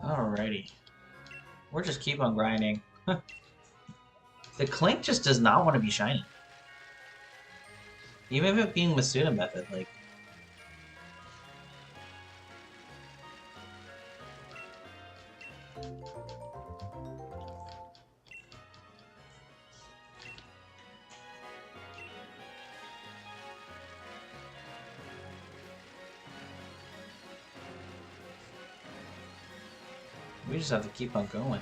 Alrighty. We'll just keep on grinding. The Klink just does not want to be shiny. Even if it being Masuda method, like... We just have to keep on going.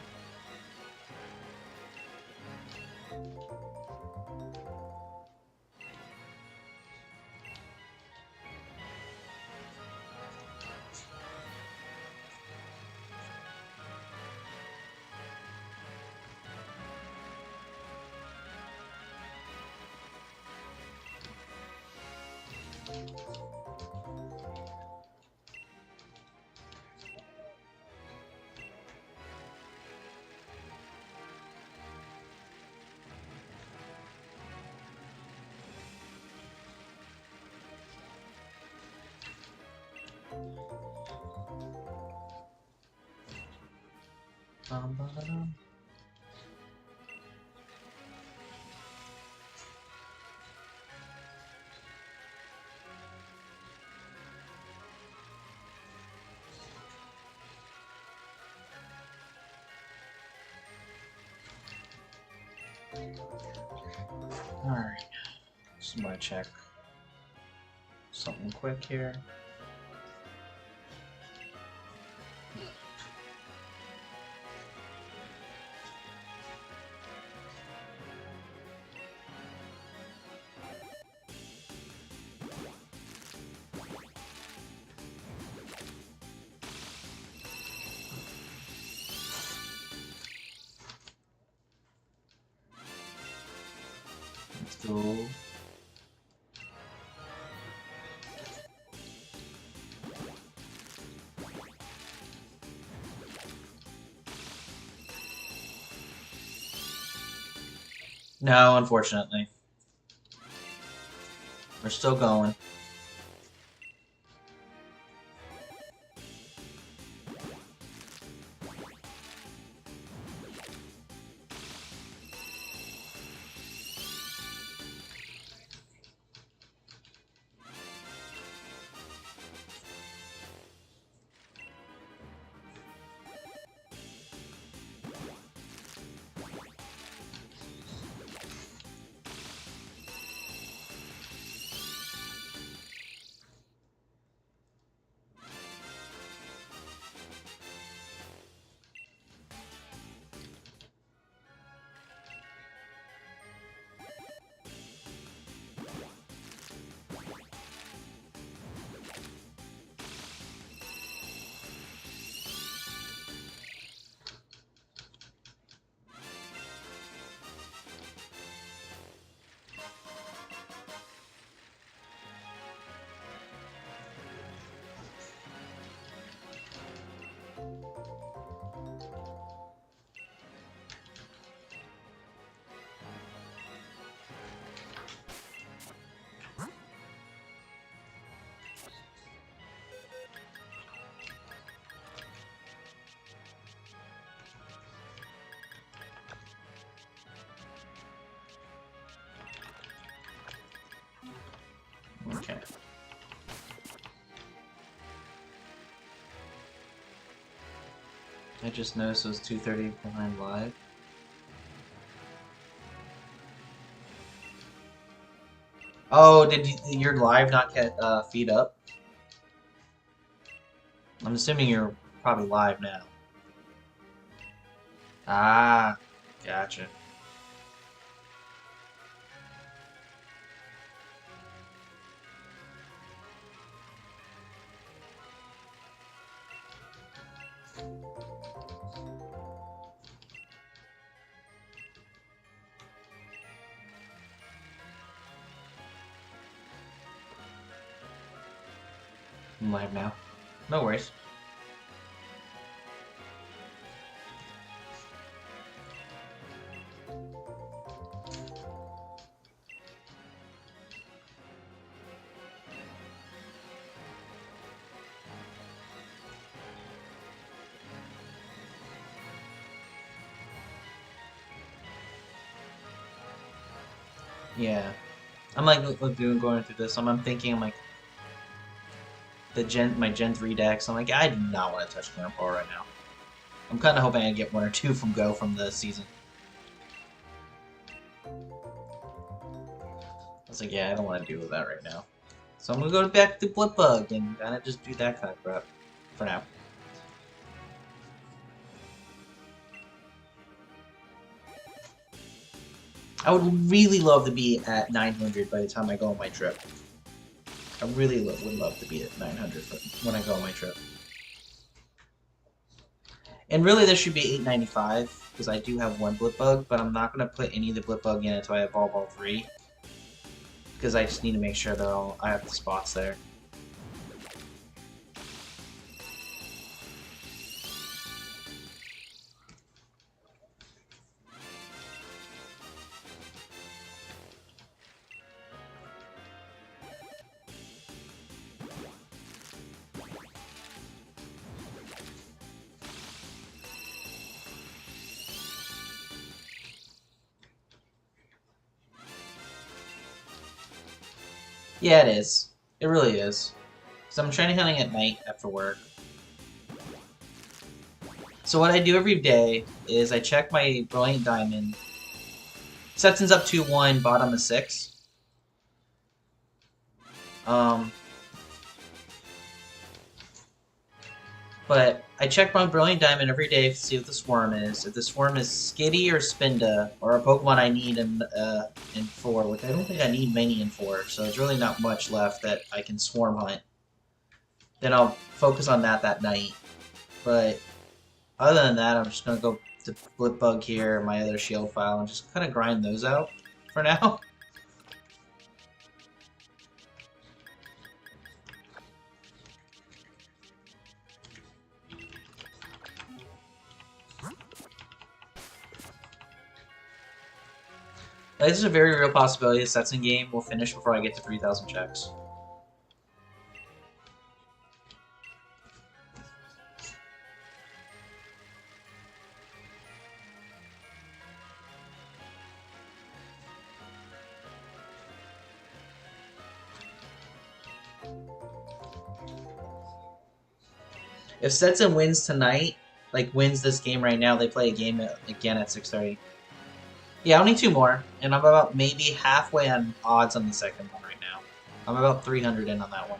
Ba-da-dum. Alright, just want to check something quick here. Let's go. No, unfortunately. We're still going. I just noticed it was 2:30 behind live. Oh, did your live not get feed up? I'm assuming you're probably live now. Ah, gotcha. I'm live now. No worries. Yeah. I'm like going through this. I'm thinking, I'm like, my Gen 3 decks. I'm like, I do not want to touch Clearance Ball right now. I'm kind of hoping I get 1 or 2 from Go from the season. I was like, yeah, I don't want to deal with that right now. So I'm gonna go back to Blipbug and kind of just do that kind of crap for now. I would really love to be at 900 by the time I go on my trip. I really would love to be at 900 when I go on my trip. And really, this should be 895 because I do have 1 Blipbug, but I'm not going to put any of the Blipbug in until I evolve all 3. Because I just need to make sure that I have the spots there. Yeah, it is. It really is. So I'm shiny hunting at night after work. So what I do every day is I check my Brilliant Diamond. Setson's up 2-1, bottom of 6. But I check my Brilliant Diamond every day to see what the swarm is. If the swarm is Skitty or Spinda, or a Pokemon I need in 4, which I don't think I need many in 4, so there's really not much left that I can swarm hunt. Then I'll focus on that night. But other than that, I'm just going to go to Blipbug here, my other shield file, and just kind of grind those out for now. There's a very real possibility the Setson game will finish before I get to 3,000 checks. If Setson wins tonight, like wins this game right now, they play a game again at 6:30. Yeah, I'll need 2 more, and I'm about maybe halfway on odds on the second one right now. I'm about 300 in on that one.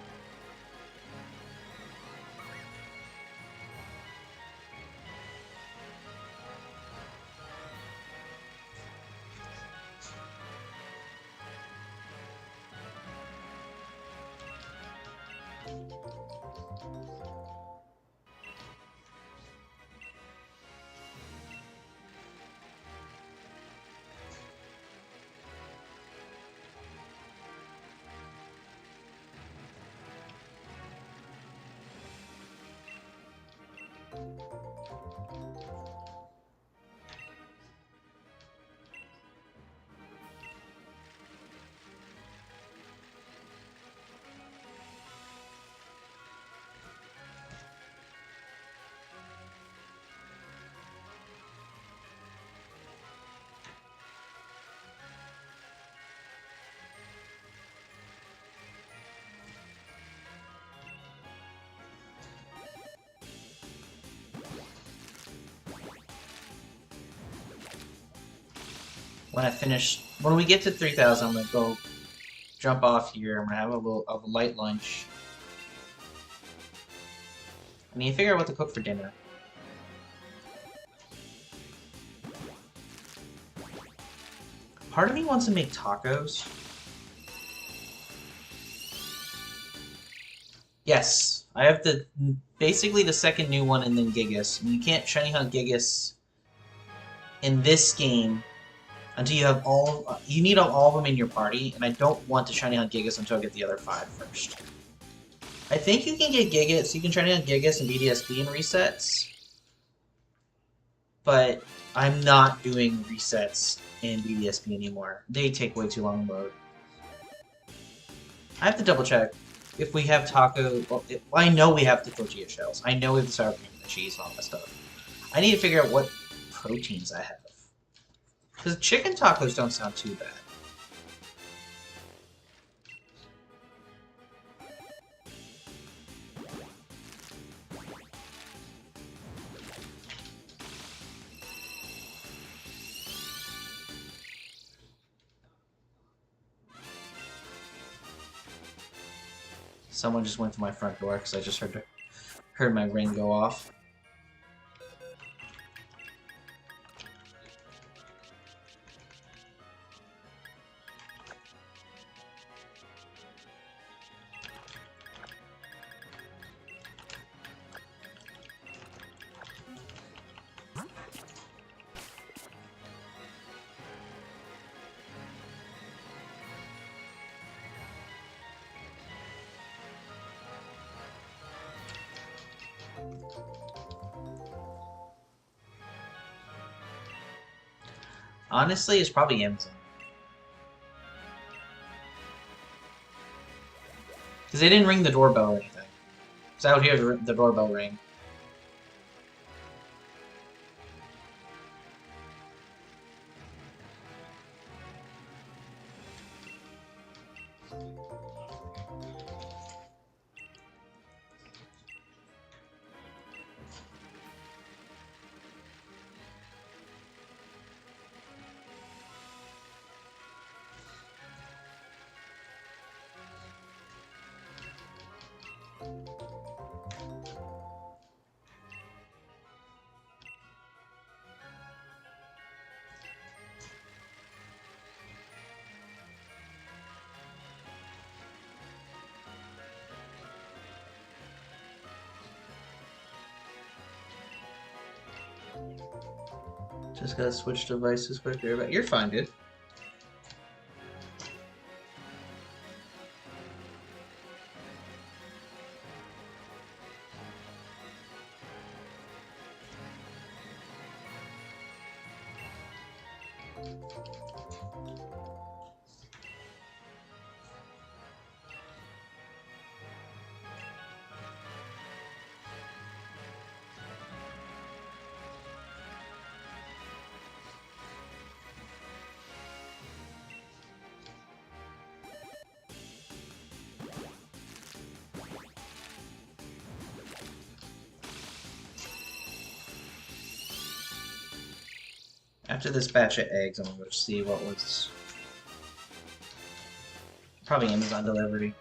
when we get to 3,000, I'm gonna go jump off here. I'm gonna have a light lunch. I need to figure out what to cook for dinner. Part of me wants to make tacos. Yes, I have basically the second new one and then Gigas. And you can't shiny hunt Gigas in this game until you have you need all of them in your party, and I don't want to shiny hunt Gigas until I get the other 5 first. I think you can get Gigas, you can shiny hunt Gigas and BDSP in resets, but I'm not doing resets in BDSP anymore. They take way too long to load. I have to double check if we have taco. Well, I know we have the tortilla shells. I know we have the sour cream and the cheese and all that stuff. I need to figure out what proteins I have. Because chicken tacos don't sound too bad. Someone just went to my front door because I just heard my ring go off. Honestly, it's probably Amazon. Because they didn't ring the doorbell or anything. Because I would hear the doorbell ring. Just gotta switch devices quicker, but you're fine, dude. After this batch of eggs, I'm gonna go see what was... Probably Amazon delivery.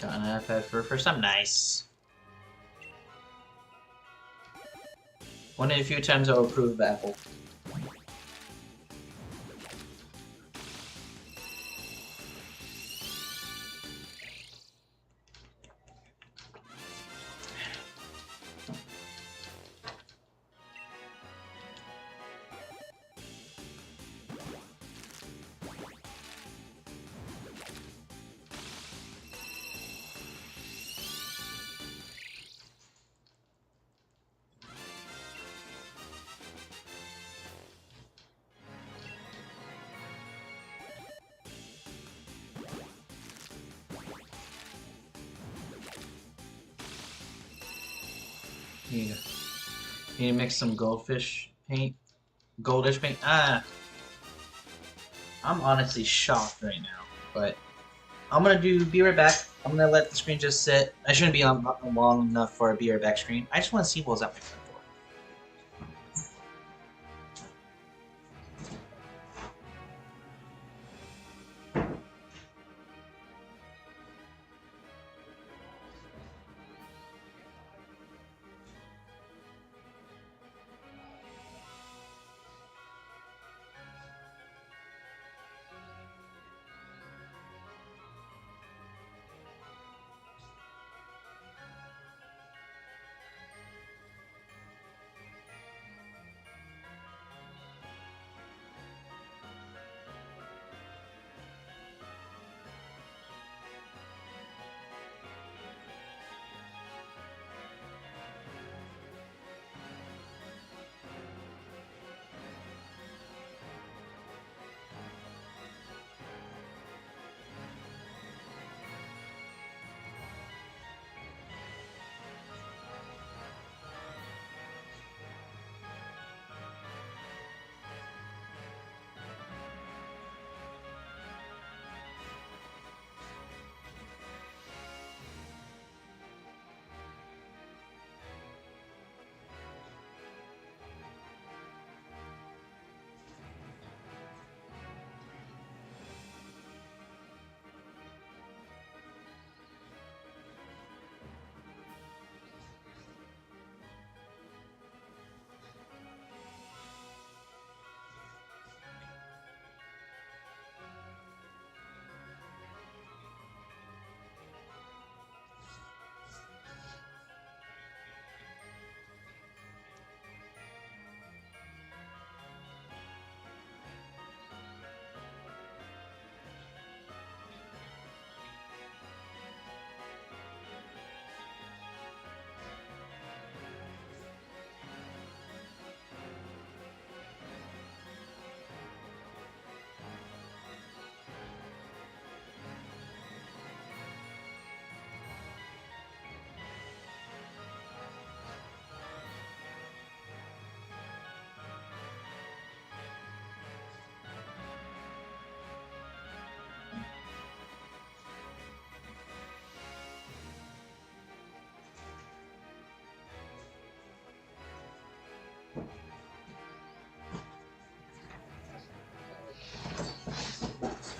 Got an iPad for some nice. One of the few times I'll approve of Apple. Need to mix some goldfish paint. Goldish paint. Ah! I'm honestly shocked right now, but I'm gonna be right back. I'm gonna let the screen just sit. I shouldn't be on long enough for a be right back screen. I just want to see what was at my front door.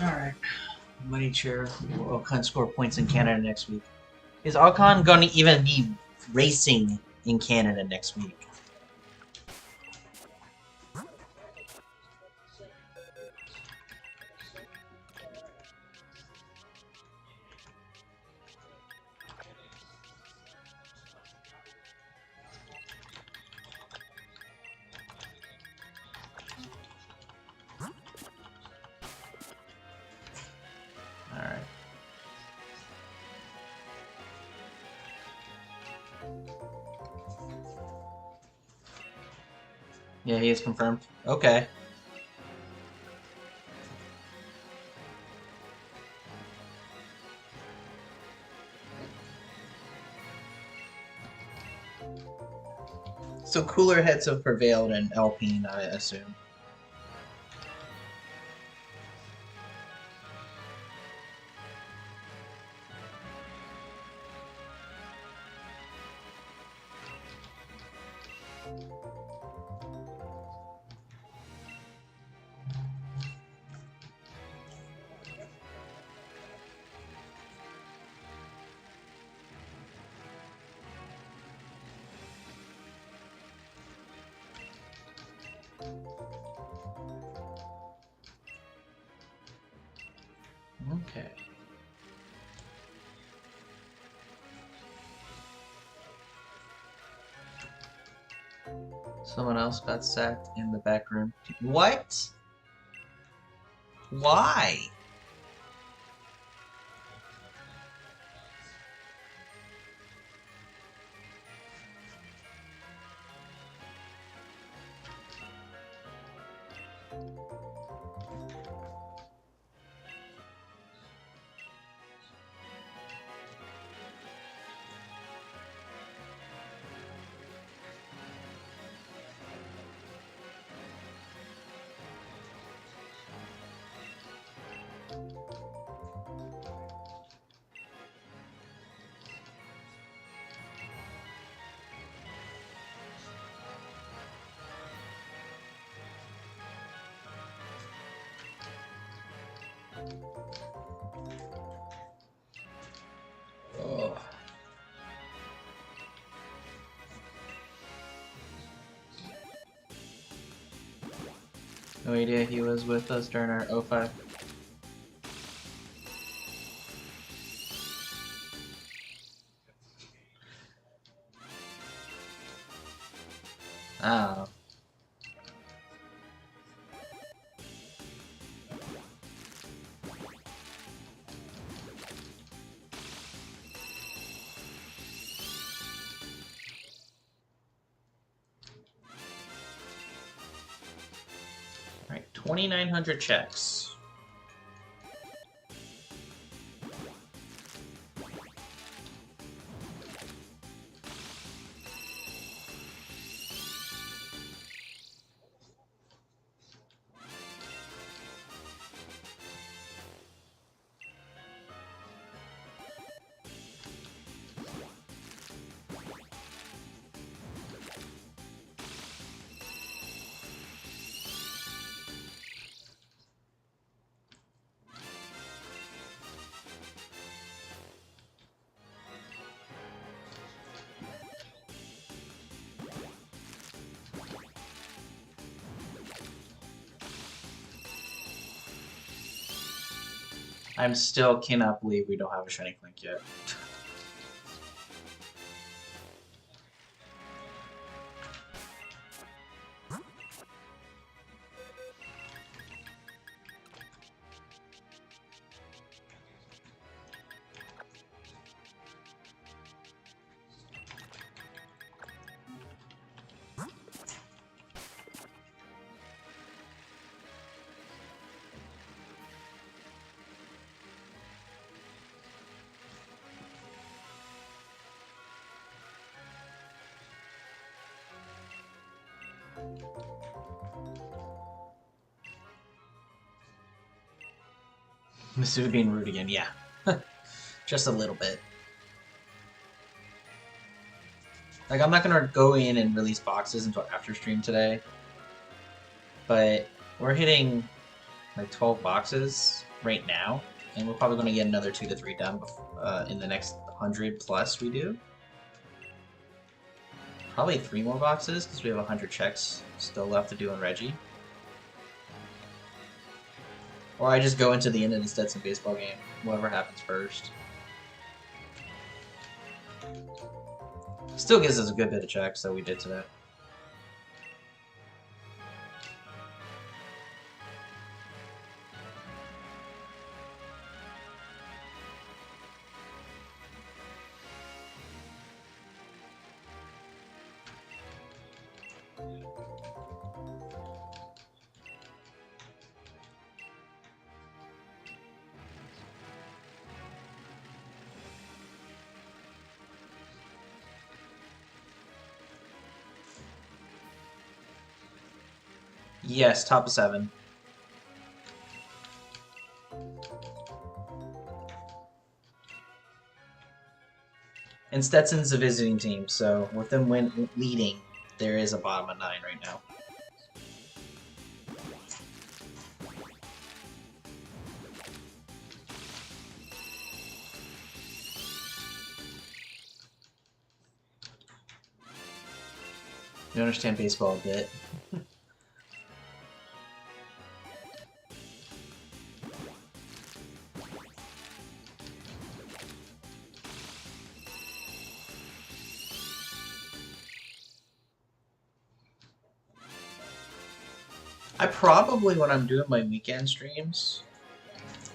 Alright. Money chair. Will Alcon score points in Canada next week? Is Alcon going to even be racing in Canada next week? Alright. Yeah, he is confirmed. Okay. So cooler heads have prevailed in Alpine, I assume. Okay. Someone else got sacked in the back room. What? Why? No idea he was with us during our 05. Oh. Alright, 2,900 checks. I'm still cannot believe we don't have a shiny Klink yet. Masuda being rude again, yeah. Just a little bit. Like, I'm not gonna go in and release boxes until after stream today. But we're hitting like 12 boxes right now, and we're probably gonna get another 2 to 3 done in the next 100 plus we do. Probably 3 more boxes because we have 100 checks still left to do in Regi. Or I just go into the end of the Stetson baseball game, whatever happens first. Still gives us a good bit of checks that we did today. Yes, top of 7. And Stetson's a visiting team, so with them leading, there is a bottom of 9 right now. You understand baseball a bit. I probably, when I'm doing my weekend streams,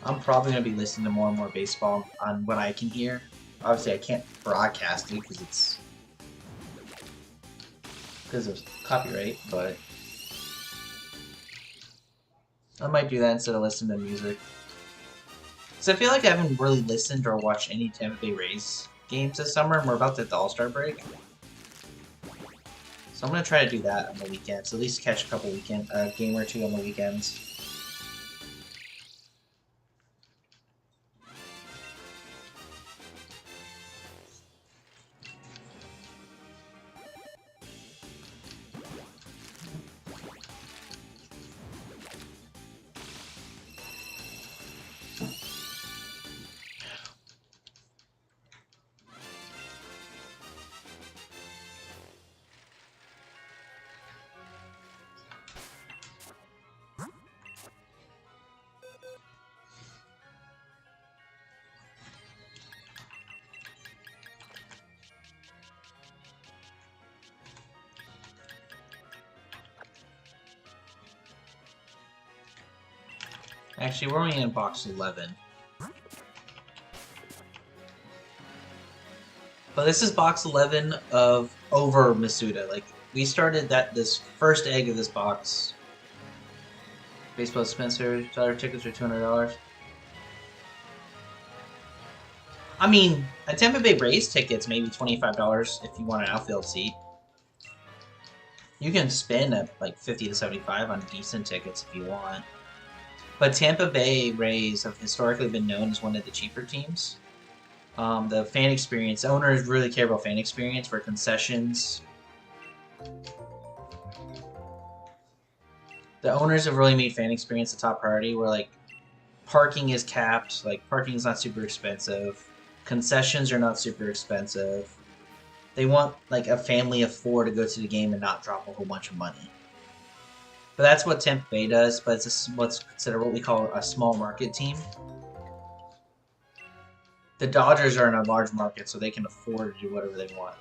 I'm probably going to be listening to more and more baseball on what I can hear. Obviously, I can't broadcast it because of copyright, but I might do that instead of listening to music. So I feel like I haven't really listened or watched any Tampa Bay Rays games this summer, and we're about to hit the All-Star break. So I'm going to try to do that on the weekends, at least catch a couple game or two on the weekends. Actually, we're only in box 11. But this is box 11 of over Masuda. Like, we started this first egg of this box. Baseball dispenser, dollar tickets are $200. I mean, a Tampa Bay Rays ticket's maybe $25 if you want an outfield seat. You can spend at like 50 to 75 on decent tickets if you want. But Tampa Bay Rays have historically been known as one of the cheaper teams. The fan experience, owners really care about fan experience for concessions. The owners have really made fan experience a top priority, where like parking is capped, like parking is not super expensive, concessions are not super expensive. They want like a family of 4 to go to the game and not drop a whole bunch of money. But that's what Tampa Bay does, but it's what's considered what we call a small market team. The Dodgers are in a large market, so they can afford to do whatever they want.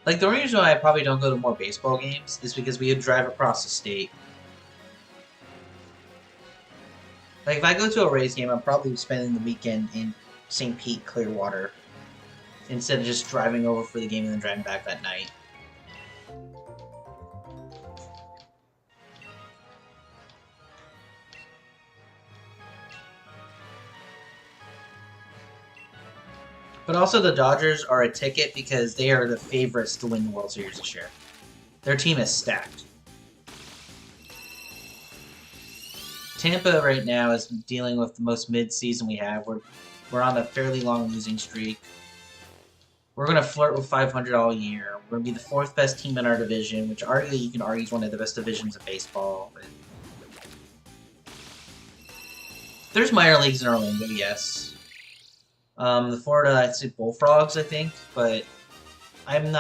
Like, the only reason why I probably don't go to more baseball games is because we would drive across the state. Like, if I go to a Rays game, I'm probably spending the weekend in St. Pete, Clearwater, instead of just driving over for the game and then driving back that night. But also, the Dodgers are a ticket because they are the favorites to win the World Series this year. Their team is stacked. Tampa right now is dealing with the most mid-season we have. We're on a fairly long losing streak. We're going to flirt with 500 all year. We're going to be the 4th best team in our division, which arguably you can argue is one of the best divisions of baseball. There's minor leagues in Orlando, yes. The Florida, I'd say Bullfrogs, I think, but I haven't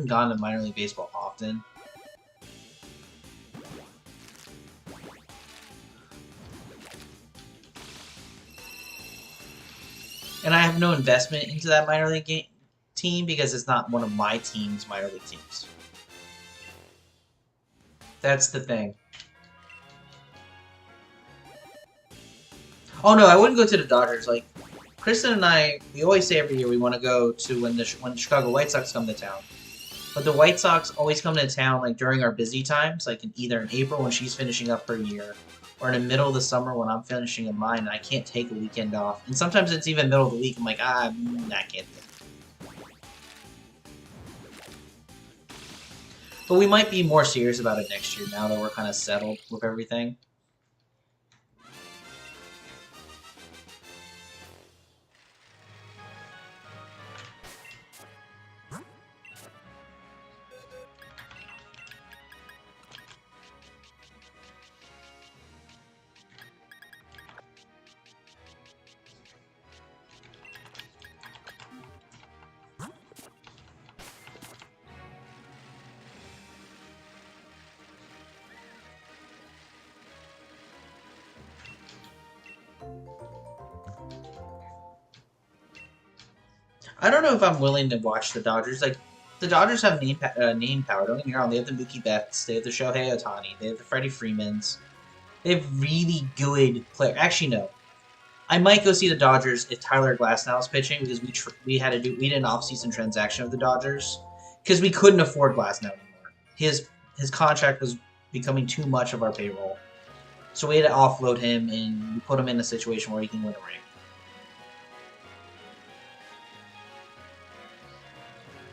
gone to minor league baseball often. And I have no investment into that minor league team because it's not one of my team's minor league teams. That's the thing. Oh no, I wouldn't go to the Dodgers. Like, Kristen and I, we always say every year we want to go to when the Chicago White Sox come to town. But the White Sox always come to town like during our busy times, like either in April when she's finishing up her year, or in the middle of the summer when I'm finishing in mine, and I can't take a weekend off. And sometimes it's even middle of the week. I'm like, I can't do it. But we might be more serious about it next year now that we're kind of settled with everything. I don't know if I'm willing to watch the Dodgers. Like, the Dodgers have name power. Don't get me wrong. They have the Mookie Betts. They have the Shohei Ohtani. They have the Freddie Freemans. They have really good players. Actually, no. I might go see the Dodgers if Tyler Glasnow is pitching because we did an off-season transaction with the Dodgers because we couldn't afford Glasnow anymore. His contract was becoming too much of our payroll, so we had to offload him and we put him in a situation where he can win a ring.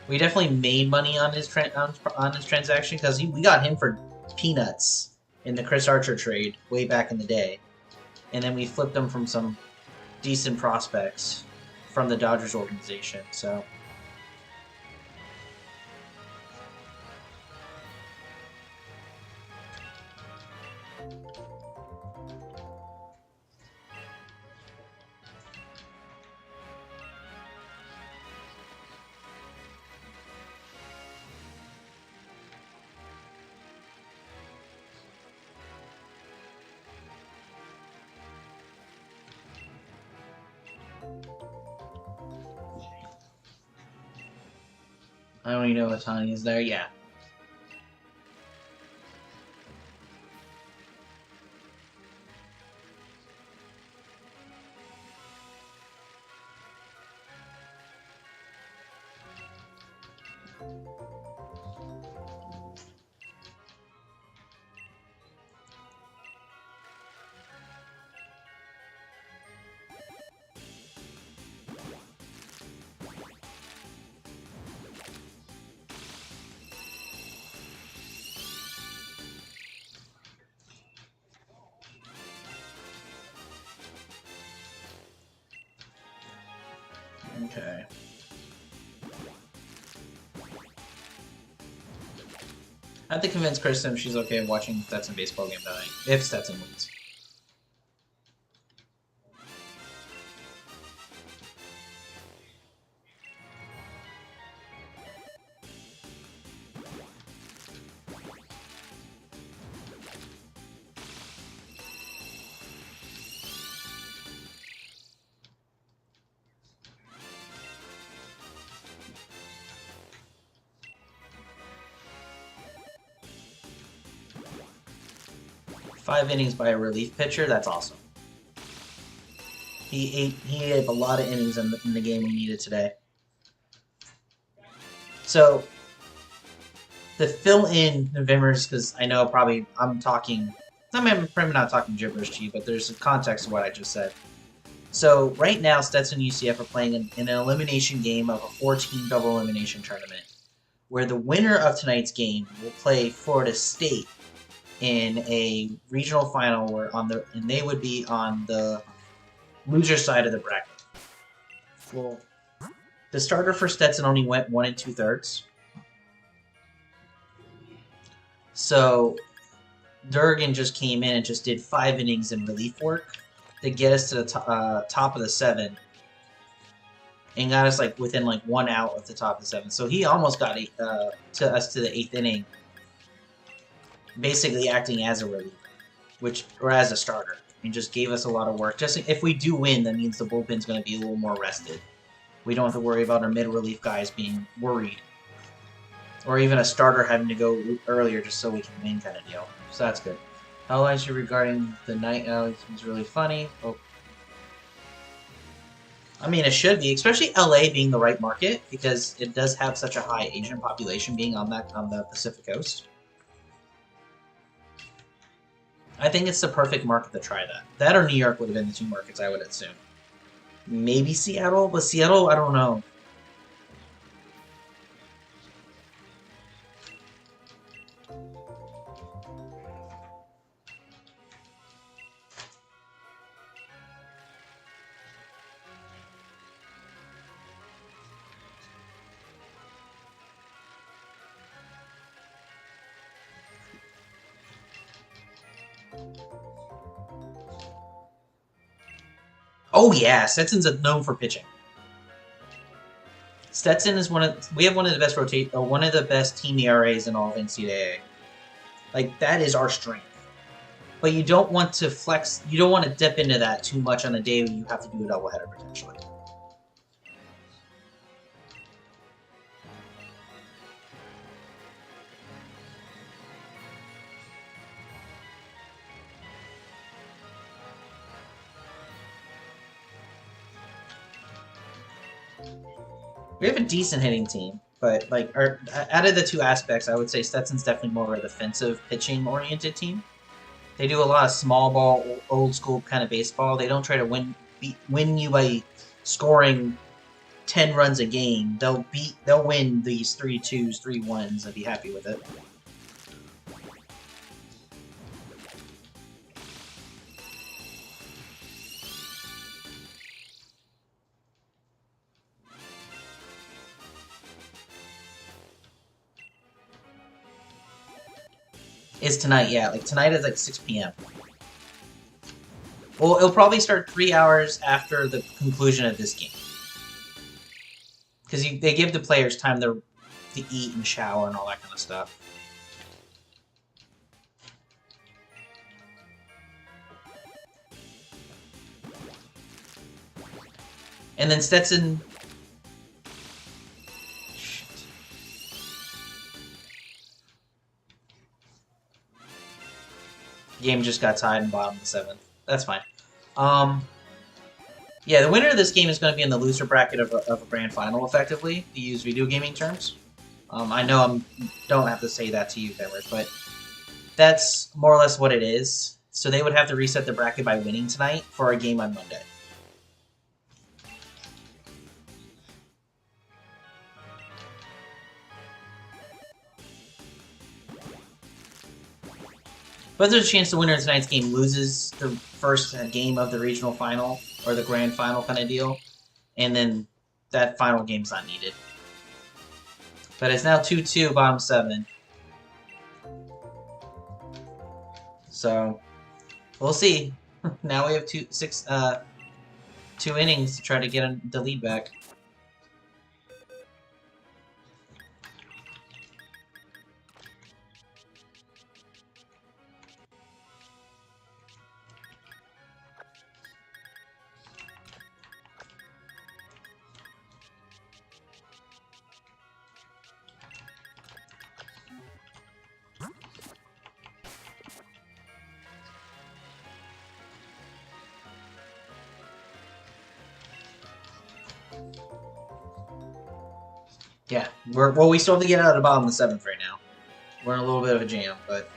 We definitely made money on his transaction because we got him for peanuts in the Chris Archer trade way back in the day, and then we flipped him from some decent prospects from the Dodgers organization. So. I don't even know what Tanya is there. Yeah. Okay. I have to convince Kristen she's okay watching Stetson baseball game tonight, if Stetson wins. Five innings by a relief pitcher, that's awesome. He ate a lot of innings in the game we needed today. So, the fill-in Novembers, because I know probably I'm probably not talking gibberish to you, but there's a context to what I just said. So, right now, Stetson and UCF are playing in an elimination game of a 4-team double elimination tournament, where the winner of tonight's game will play Florida State in a regional final and they would be on the loser side of the bracket. Well, the starter for Stetson only went 1 2/3. So Durgan just came in and just did 5 innings in relief work to get us to the top of the 7, and got us like within like 1 out of the top of the 7. So he almost got to us to the 8th inning, basically acting as a reliever, or as a starter, and just gave us a lot of work. Just if we do win, that means the bullpen's going to be a little more rested. We don't have to worry about our mid-relief guys being worried, or even a starter having to go earlier just so we can win, kind of deal. So that's good. How lies you regarding the night alley seems really funny. Oh. I mean, it should be, especially LA being the right market, because it does have such a high Asian population being on the Pacific Coast. I think it's the perfect market to try that. That or New York would have been the 2 markets I would assume. Maybe Seattle, but Seattle, I don't know. Oh yeah, Stetson's known for pitching. Stetson is we have one of the best team ERAs in all of NCAA. Like, that is our strength. But you don't want to flex, you don't want to dip into that too much on a day when you have to do a doubleheader potentially. We have a decent hitting team, but like out of the 2 aspects, I would say Stetson's definitely more of a defensive, pitching-oriented team. They do a lot of small ball, old school kind of baseball. They don't try to win you by scoring 10 runs a game. They'll win these 3-2s, 3-1s, and be happy with it. Is tonight, yeah. Like, tonight is like 6 p.m. Well, it'll probably start 3 hours after the conclusion of this game. Because they give the players time to eat and shower and all that kind of stuff. And then Stetson... Shit. Game just got tied in bottom of the 7th. That's fine. Yeah, the winner of this game is going to be in the loser bracket of a grand final, effectively, to use video gaming terms. I know I don't have to say that to you, Cameron, but that's more or less what it is. So they would have to reset the bracket by winning tonight for a game on Monday. But there's a chance the winner of tonight's game loses the first game of the regional final or the grand final kind of deal, and then that final game's not needed. But it's now 2-2, bottom 7. So we'll see. Now we have two innings to try to get the lead back. Yeah, we still have to get out of the bottom of the 7th right now. We're in a little bit of a jam, but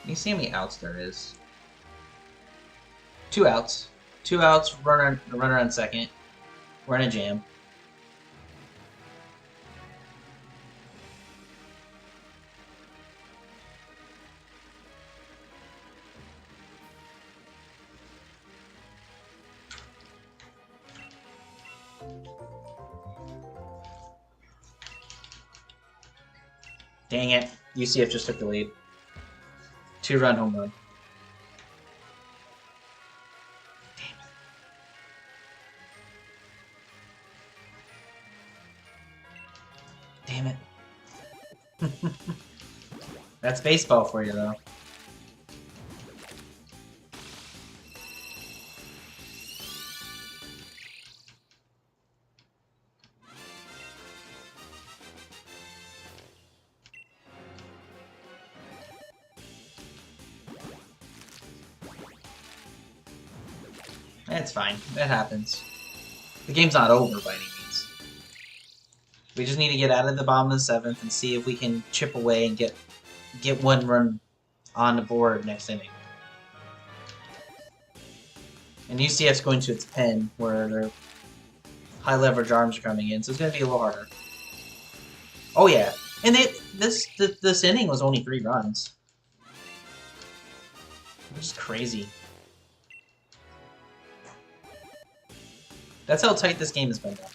you see how many outs there is? 2 outs. 2 outs, runner on second. We're in a jam. Dang it. UCF just took the lead. 2-run home run. Damn it. That's baseball for you, though. It's fine. It happens. The game's not over by any means. We just need to get out of the bottom of the 7th and see if we can chip away and get 1 run on the board next inning. And UCF's going to its pen, where their high leverage arms are coming in, so it's going to be a little harder. Oh yeah, and this inning was only 3 runs, which is crazy. That's how tight this game has been, though.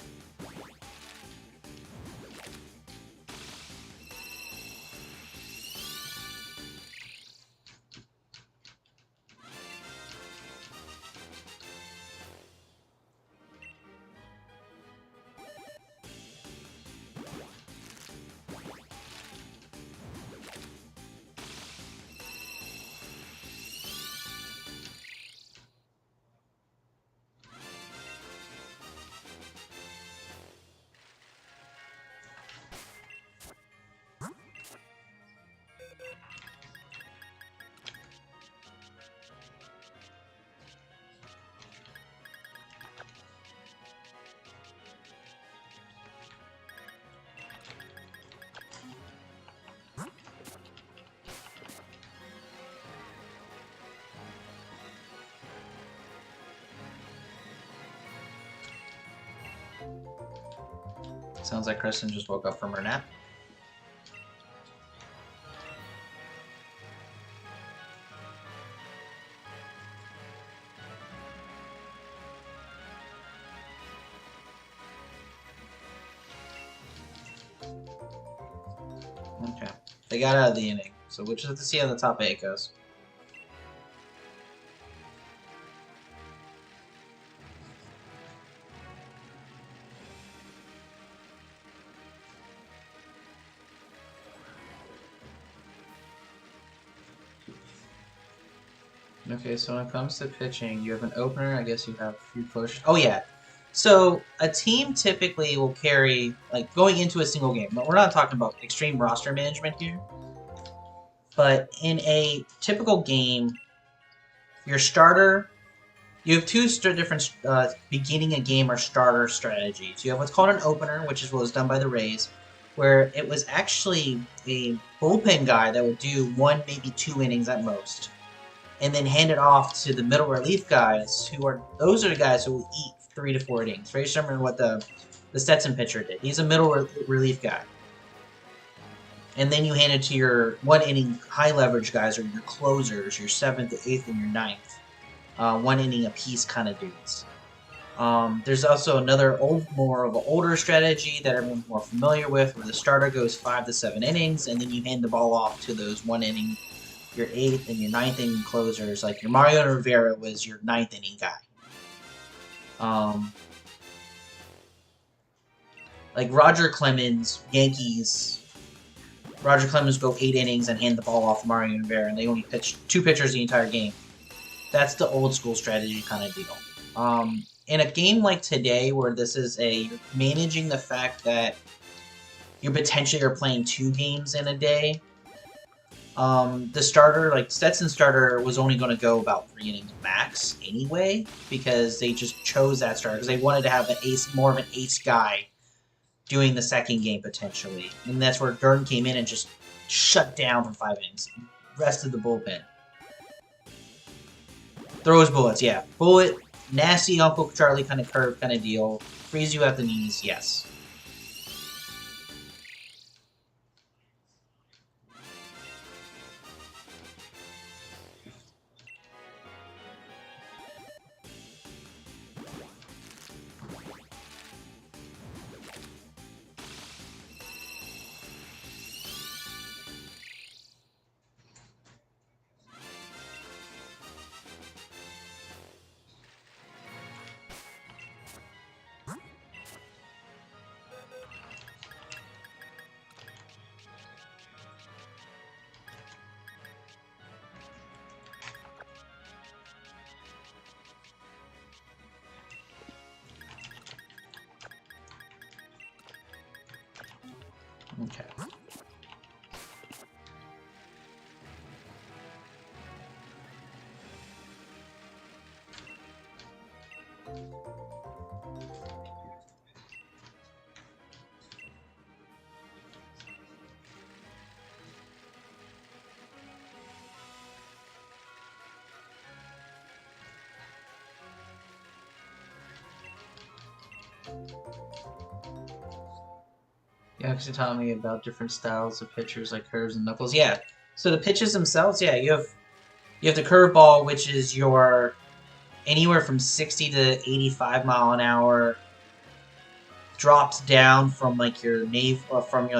Sounds like Kristen just woke up from her nap. Okay. They got out of the inning, so we'll just have to see how the top 8 goes. Okay, so when it comes to pitching, you have an opener. I guess you have a few push. Oh yeah. So a team typically will carry like going into a single game. But we're not talking about extreme roster management here. But in a typical game, your starter, you have two different beginning a game or starter strategies. You have what's called an opener, which is what was done by the Rays, where it was actually a bullpen guy that would do 1, maybe 2 innings at most, and then hand it off to the middle relief guys, those are the guys who will eat 3 to 4 innings. Very similar to what the Stetson pitcher did. He's a middle relief guy. And then you hand it to your 1 inning high leverage guys, or your closers, your 7th, 8th, and your 9th. 1 inning apiece kind of dudes. There's also another more of an older strategy that everyone's more familiar with, where the starter goes 5 to 7 innings, and then you hand the ball off to those 1 inning, your 8th and your 9th inning closers. Like your Mariano Rivera was your 9th inning guy. Like Roger Clemens, Yankees. Roger Clemens go 8 innings and hand the ball off to Mariano Rivera, and they only pitch 2 pitchers the entire game. That's the old school strategy kind of deal. In a game like today, where this is you're managing the fact that you potentially are playing 2 games in a day, the starter, like Stetson's starter, was only going to go about 3 innings max anyway, because they just chose that starter because they wanted to have more of an ace guy doing the second game potentially, and that's where Durden came in and just shut down for 5 innings. Rest of the bullpen. Throws bullets, yeah. Bullet, nasty Uncle Charlie kind of curve kind of deal. Freeze you at the knees, yes. Okay. Yeah, because you're telling me about different styles of pitchers like curves and knuckles. Yeah. So the pitches themselves, yeah, you have the curveball, which is your anywhere from 60 to 85 mile an hour, drops down from like your or from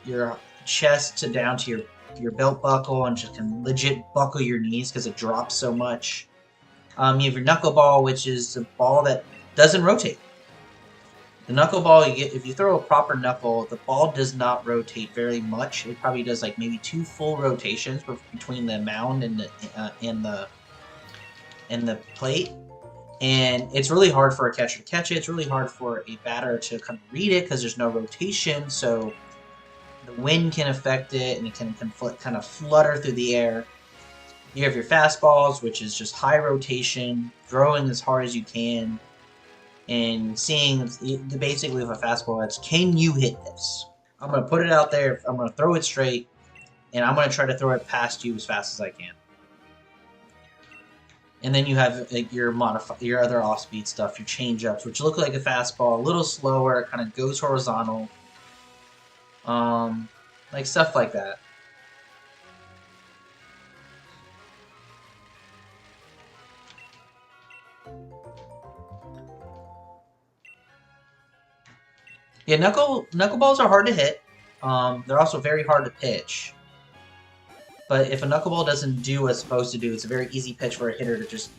your chest to down to your belt buckle, and just can legit buckle your knees because it drops so much. You have your knuckleball, which is a ball that doesn't rotate. The knuckleball, if you throw a proper knuckle, the ball does not rotate very much. It probably does like maybe 2 full rotations between the mound and the plate. And it's really hard for a catcher to catch it. It's really hard for a batter to kind of read it because there's no rotation. So the wind can affect it, and it can kind of flutter through the air. You have your fastballs, which is just high rotation, throwing as hard as you can, and seeing basically with a fastball, it's can you hit this? I'm going to put it out there, I'm going to throw it straight, and I'm going to try to throw it past you as fast as I can. And then you have like, your other off-speed stuff, your change-ups, which look like a fastball, a little slower, kind of goes horizontal. Like stuff like that. Yeah, knuckleballs are hard to hit. They're also very hard to pitch. But if a knuckleball doesn't do what it's supposed to do, it's a very easy pitch for a hitter to just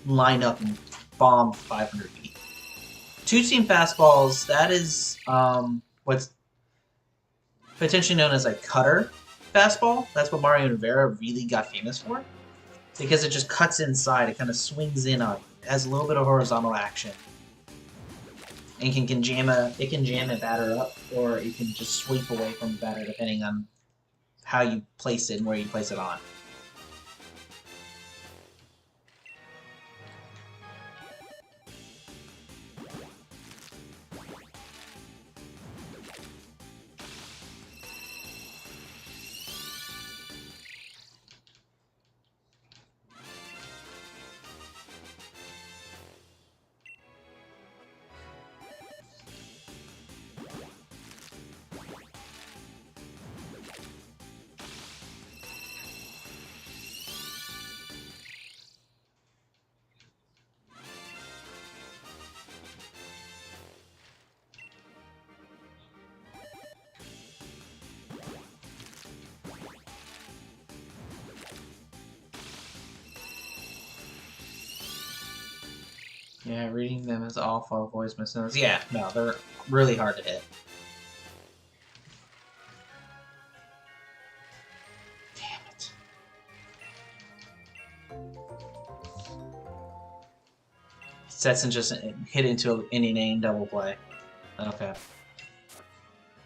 line up and bomb 500 feet. Two-seam fastballs, that is what's potentially known as a cutter fastball. That's what Mariano Rivera really got famous for. because it just cuts inside. It kind of swings in on you. It has a little bit of horizontal action. And it can jam a batter up, or it can just sweep away from the batter depending on how you place it and where you place it on. Yeah, reading them is awful. Voice misnomes. Yeah, no, they're really hard to hit. Damn it. Stetson just hit into an inane double play. Okay.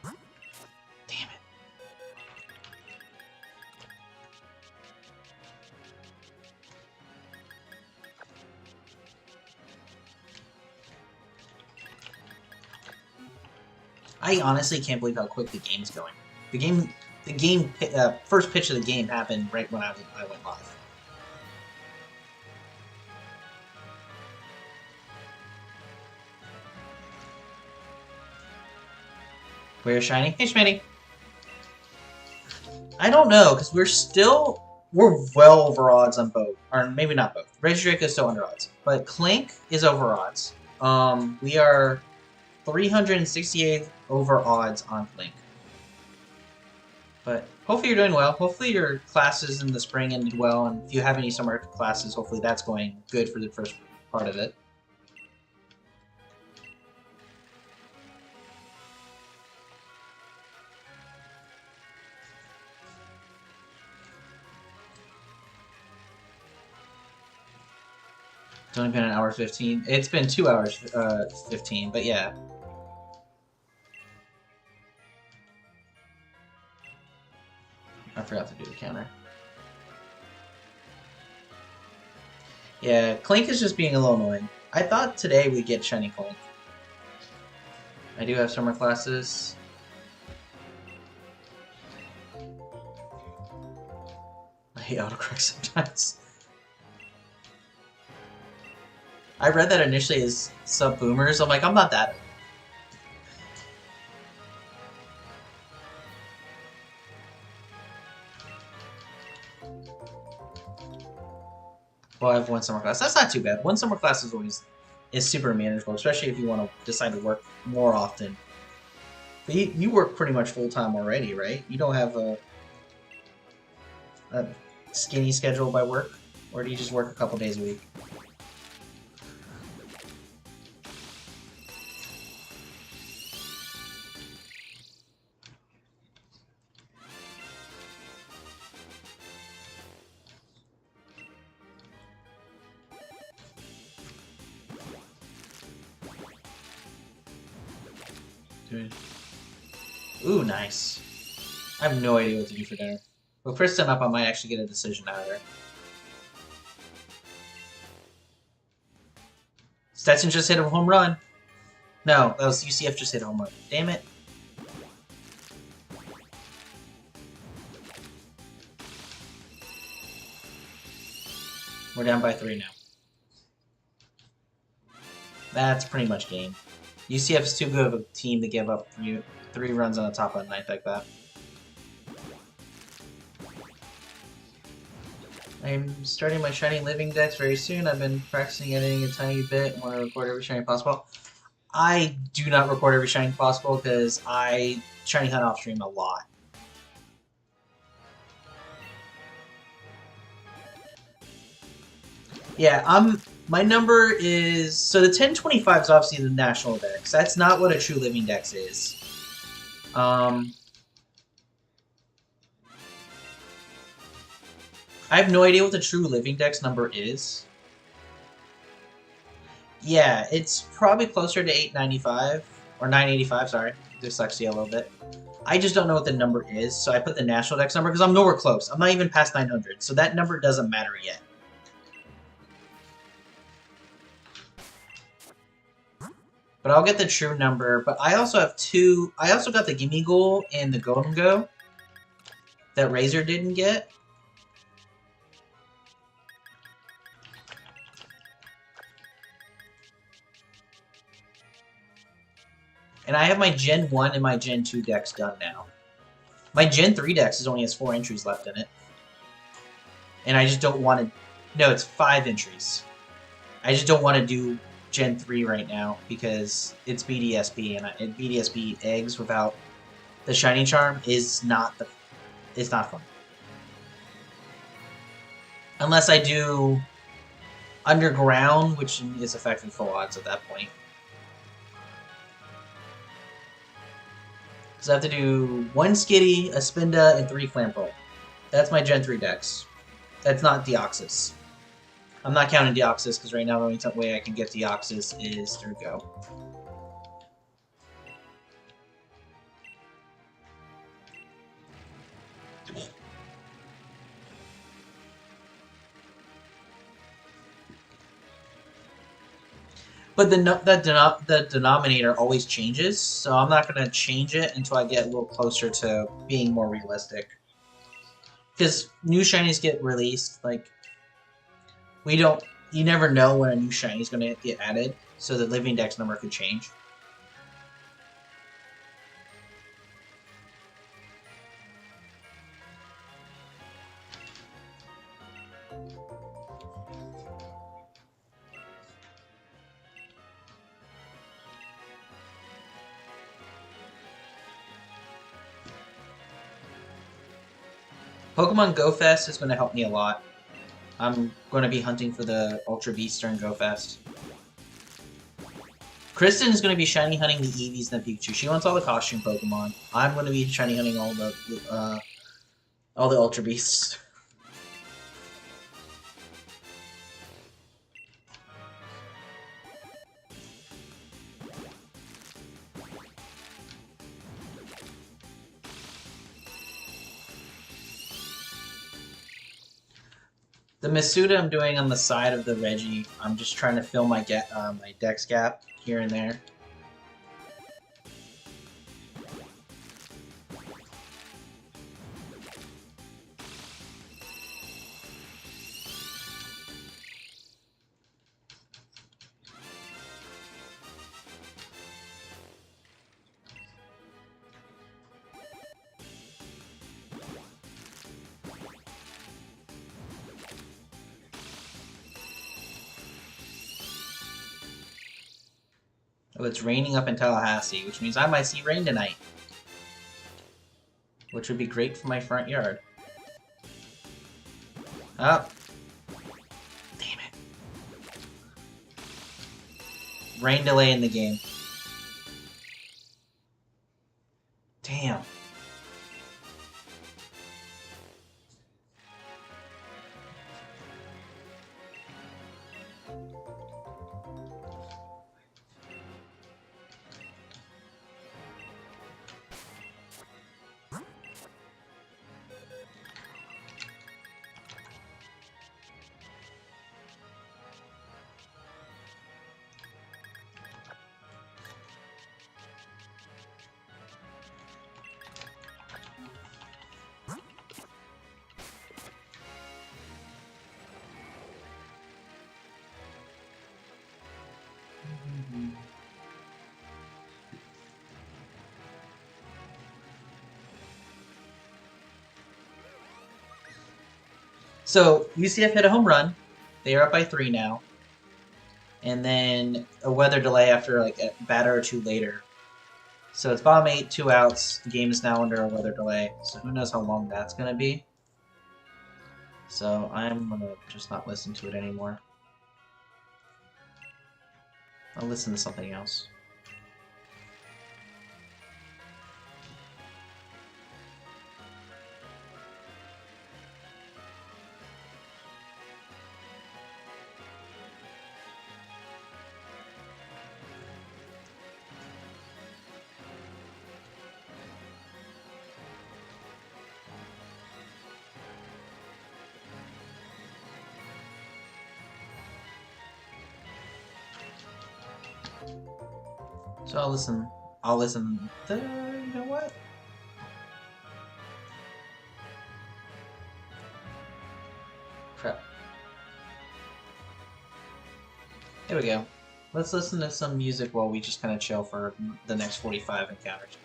Damn it. I honestly can't believe how quick the game's going. First pitch of the game happened right when I went live. We're shiny. Hey, Schmitty. I don't know, because we're well over odds on both. Or maybe not both. Regidraco is still under odds. But Klink is over odds. We are 368 over odds on Klink. But hopefully you're doing well. Hopefully your classes in the spring ended well, and if you have any summer classes, hopefully that's going good for the first part of it. It's only been an hour 15. It's been 2 hours 15, but yeah. I forgot to do the counter. Yeah, Klink is just being a little annoying. I thought today we'd get shiny Klink. I do have summer classes. I hate autocorrect sometimes. I read that initially as sub-boomers. I'm like, I'm not that. Well, I have one summer class. That's not too bad. One summer class is super manageable, especially if you want to decide to work more often. But you work pretty much full-time already, right? You don't have a skinny schedule by work? Or do you just work a couple days a week? Ooh, nice. I have no idea what to do for dinner. With Kristen up, I might actually get a decision out of her. Stetson just hit a home run. No, that was UCF just hit a home run. Damn it. We're down by 3 now. That's pretty much game. UCF is too good of a team to give up 3 runs on the top of the ninth like that. I'm starting my shiny living decks very soon. I've been practicing editing a tiny bit. Want to record every shiny possible. I do not record every shiny possible because I shiny hunt off stream a lot. Yeah, my number is, so the 1025 is obviously the national dex. That's not what a true living dex is. I have no idea what the true living dex number is. Yeah, it's probably closer to 895 or 985. Sorry, dyslexia a little bit. I just don't know what the number is, so I put the national dex number because I'm nowhere close. I'm not even past 900, so that number doesn't matter yet. But I'll get the true number. But I also have two. I also got the Gimme Goal and the Golden Go that Razor didn't get. And I have my Gen 1 and my Gen 2 decks done now. My Gen 3 decks only has 4 entries left in it. And I just don't want to... No, it's 5 entries. I just don't want to do Gen 3 right now because it's BDSP, and BDSP eggs without the Shiny Charm is not the... It's not fun. Unless I do Underground, which is effective full odds at that point. So I have to do 1 Skitty, a Spinda, and 3 Clamperl. That's my Gen 3 decks. That's not Deoxys. I'm not counting Deoxys because right now the only way I can get Deoxys is through Go. But the denominator always changes, so I'm not going to change it until I get a little closer to being more realistic. Because new shinies get released, like, you never know when a new shiny is going to get added, so the living dex number could change. Pokemon Go Fest is going to help me a lot. I'm going to be hunting for the Ultra Beast during Go Fest. Kristen is going to be shiny hunting the Eevees and the Pikachu. She wants all the costume Pokemon. I'm going to be shiny hunting all the Ultra Beasts. The Masuda I'm doing on the side of the Regi. I'm just trying to fill my my dex gap here and there. Oh, it's raining up in Tallahassee, which means I might see rain tonight. Which would be great for my front yard. Oh. Damn it. Rain delay in the game. Damn. So, UCF hit a home run. They are up by 3 now. And then a weather delay after like a batter or 2 later. So it's bottom 8, 2 outs. The game is now under a weather delay. So who knows how long that's going to be. So I'm going to just not listen to it anymore. I'll listen to something else. So I'll listen. I'll listen. You know what? Crap. Here we go. Let's listen to some music while we just kind of chill for the next 45 encounters.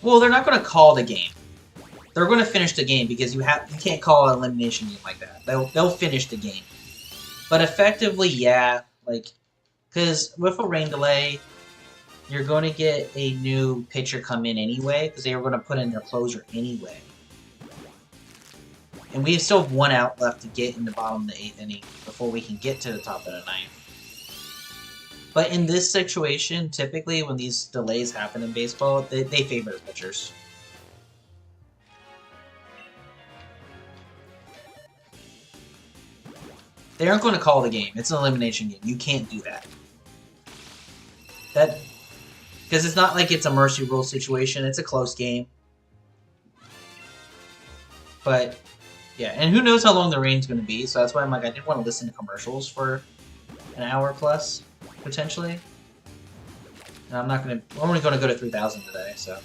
Well, they're not going to call the game. They're going to finish the game because you can't call an elimination game like that. They'll finish the game. But effectively, yeah, like, because with a rain delay, you're going to get a new pitcher come in anyway, because they were going to put in their closer anyway. And we still have 1 out left to get in the bottom of the 8th inning before we can get to the top of the 9th. But in this situation, typically when these delays happen in baseball, they favor the pitchers. They aren't going to call the game. It's an elimination game. You can't do that. Because it's not like it's a mercy rule situation. It's a close game. But, yeah. And who knows how long the rain's going to be. So that's why I'm like, I didn't want to listen to commercials for an hour plus, potentially. And I'm not going to... We're only going to go to 3,000 today, so...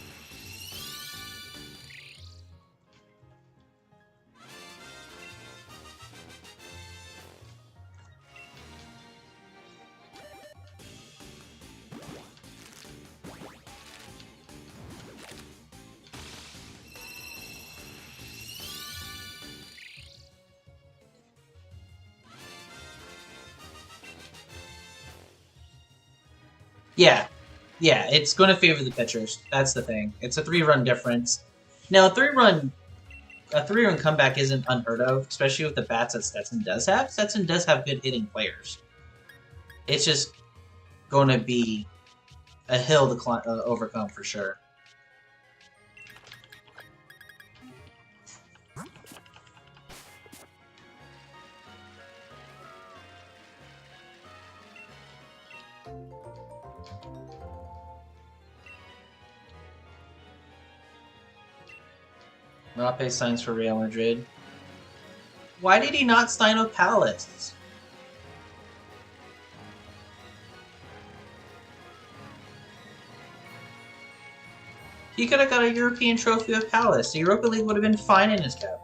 Yeah. Yeah, it's going to favor the pitchers. That's the thing. It's a 3-run difference. Now, a 3-run comeback isn't unheard of, especially with the bats that Stetson does have. Stetson does have good hitting players. It's just going to be a hill to overcome for sure. Mbappe signs for Real Madrid. Why did he not sign with Palace? He could have got a European trophy with Palace. The Europa League would have been fine in his cabinet.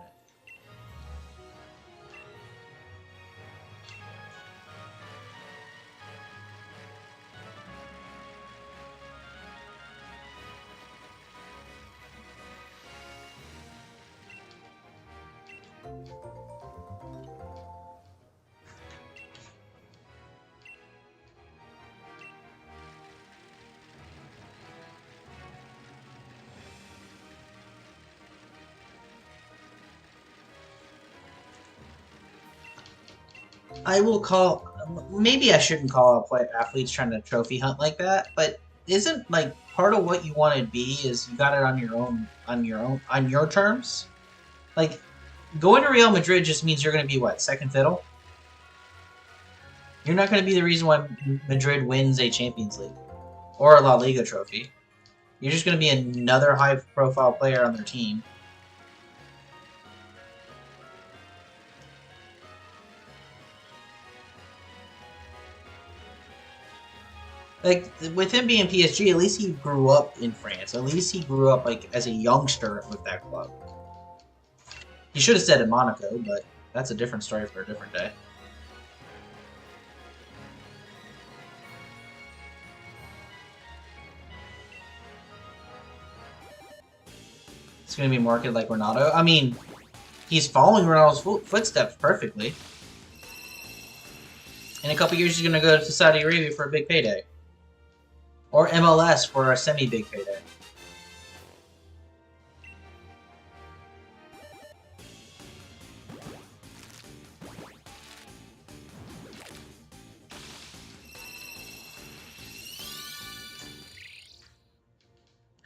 I will call. Maybe I shouldn't call athletes trying to trophy hunt like that, but isn't like part of what you want to be is you got it on your terms. Like going to Real Madrid just means you're going to be what, second fiddle? You're not going to be the reason why Madrid wins a Champions League or a La Liga trophy. You're just going to be another high-profile player on their team. Like, with him being PSG, at least he grew up in France. At least he grew up, like, as a youngster with that club. He should have said in Monaco, but that's a different story for a different day. It's going to be marketed like Ronaldo. I mean, he's following Ronaldo's footsteps perfectly. In a couple years, he's going to go to Saudi Arabia for a big payday. Or MLS for a semi-big payday.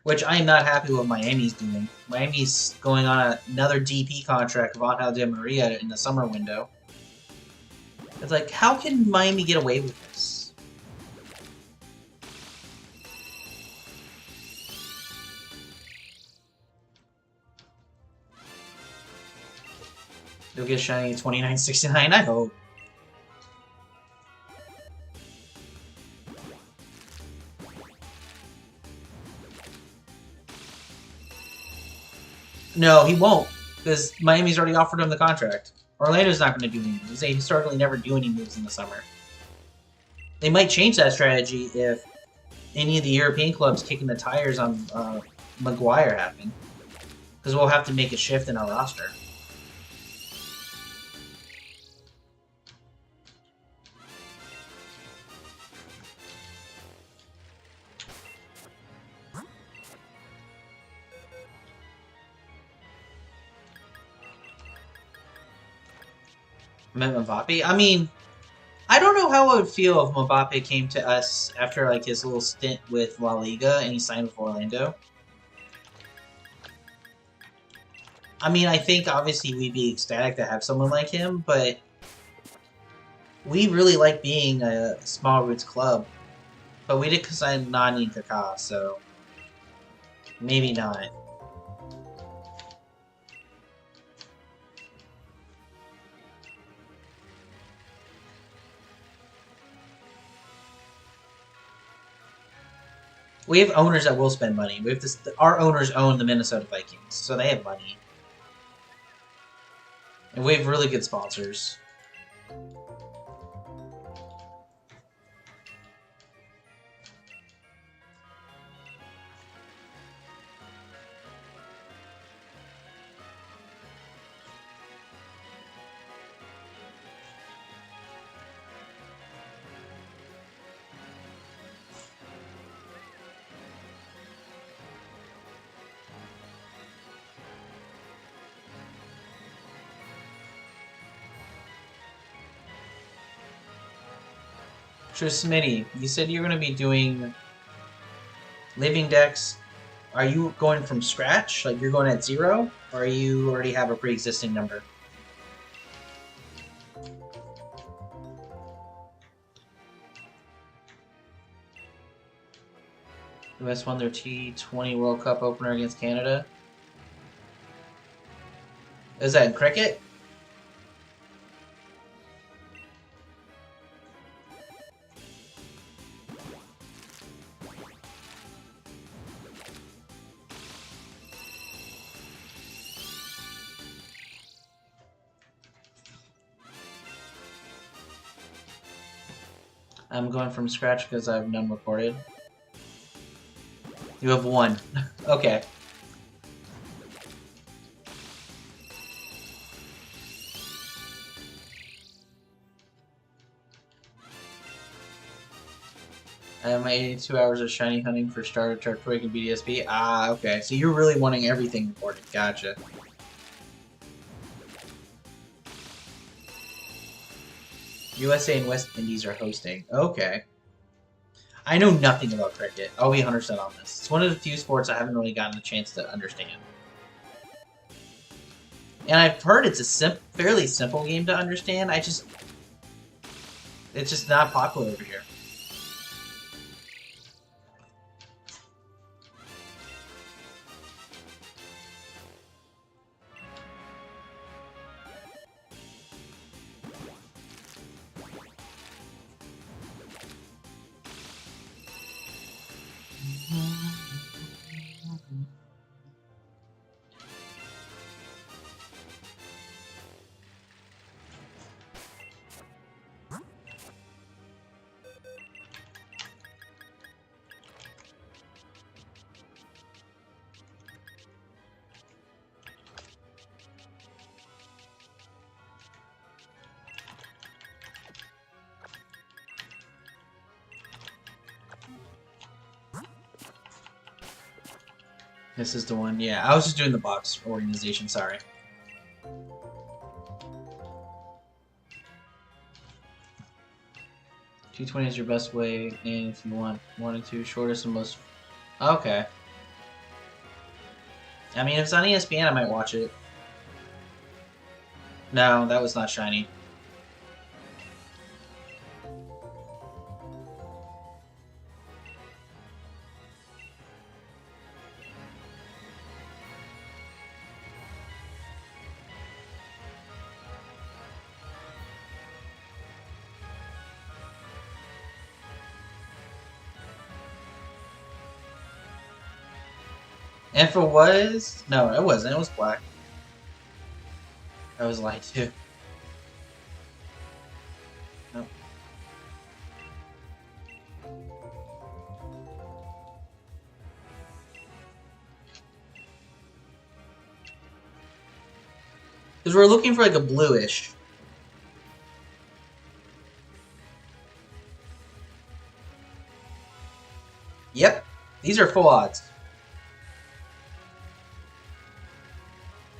Which I am not happy with Miami's doing. Miami's going on another DP contract with Angel Di Maria in the summer window. It's like, how can Miami get away with this? You'll get shiny 2969, I hope. No, he won't, because Miami's already offered him the contract. Orlando's not going to do any moves. They historically never do any moves in the summer. They might change that strategy if any of the European clubs kicking the tires on Maguire happen. Because we'll have to make a shift in our roster. Mbappe? I mean, I don't know how it would feel if Mbappe came to us after like his little stint with La Liga and he signed with Orlando. I mean, I think obviously we'd be ecstatic to have someone like him, but we really like being a small roots club. But we did sign Nani and Kaká, so maybe not. We have owners that will spend money. We have this. Our owners own the Minnesota Vikings, so they have money, and we have really good sponsors. So, Smitty, you said you're going to be doing living decks. Are you going from scratch? Like you're going at 0? Or you already have a pre-existing number? The US won their T20 World Cup opener against Canada. Is that in cricket? I'm going from scratch because I have none recorded. You have 1. Okay. I have my 82 hours of shiny hunting for starter, Chartwig, and BDSP. Ah, okay. So you're really wanting everything recorded. Gotcha. USA and West Indies are hosting. Okay. I know nothing about cricket. I'll be 100% on this. It's one of the few sports I haven't really gotten a chance to understand. And I've heard it's a fairly simple game to understand. It's just not popular over here. This is the one. Yeah, I was just doing the box organization. Sorry. T20 is your best way, and if you wanted to, shortest and most. Okay. I mean, if it's on ESPN, I might watch it. No, that was not shiny. And if it was... No, it wasn't. It was black. I was lied to. Nope. Because we're looking for like a bluish. Yep. These are full odds.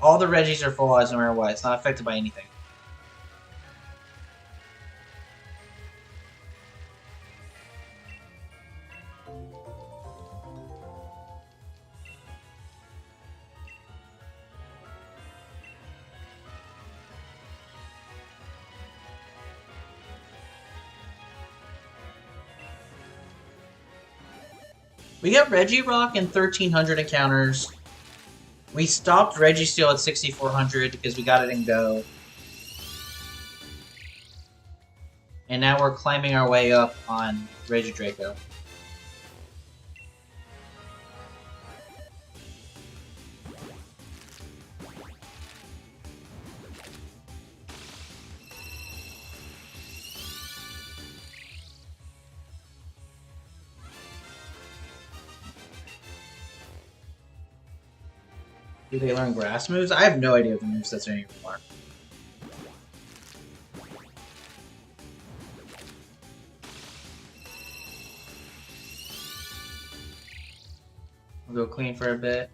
All the Regis are full odds no matter what. It's not affected by anything. We got Regidraco and 1300 encounters. We stopped Registeel at 6400 because we got it in Go. And now we're climbing our way up on Regidraco. Do they learn grass moves? I have no idea what the movesets are anymore. We'll go clean for a bit.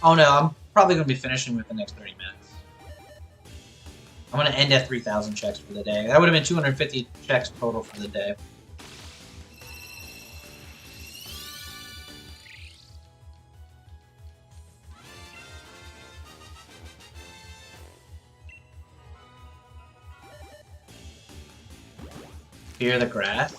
Oh no, I'm probably going to be finishing with the next 30 minutes. I'm going to end at 3,000 checks for the day. That would have been 250 checks total for the day. Fear the grass?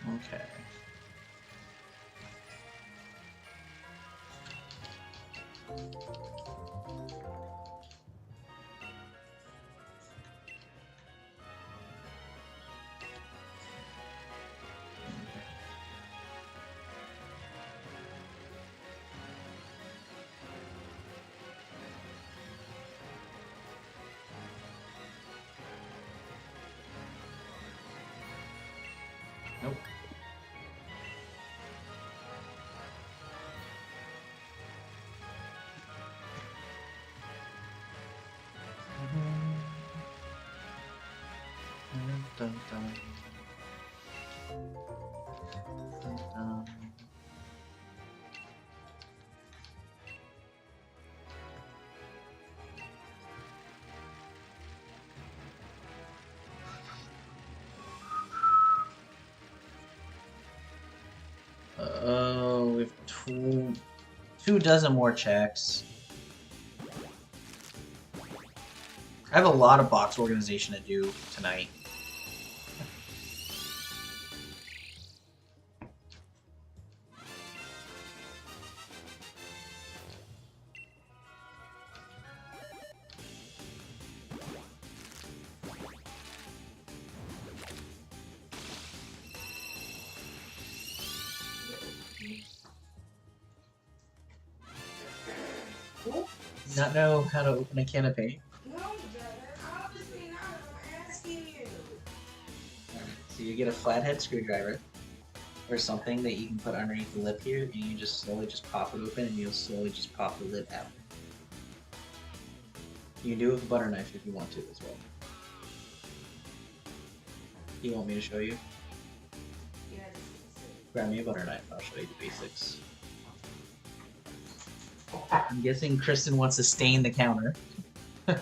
Okay. Nope. Dun, dun. Dun, dun. We have two dozen more checks. I have a lot of box organization to do tonight. not know how to open a can of paint? No, Jagger, obviously not. I'm asking you. Alright, so you get a flathead screwdriver or something that you can put underneath the lip here, and you just slowly just pop it open, and you'll slowly just pop the lid out. You can do it with a butter knife if you want to as well. You want me to show you? Yeah, Grab me a butter knife, I'll show you the basics. I'm guessing Kristen wants to stain the counter. Come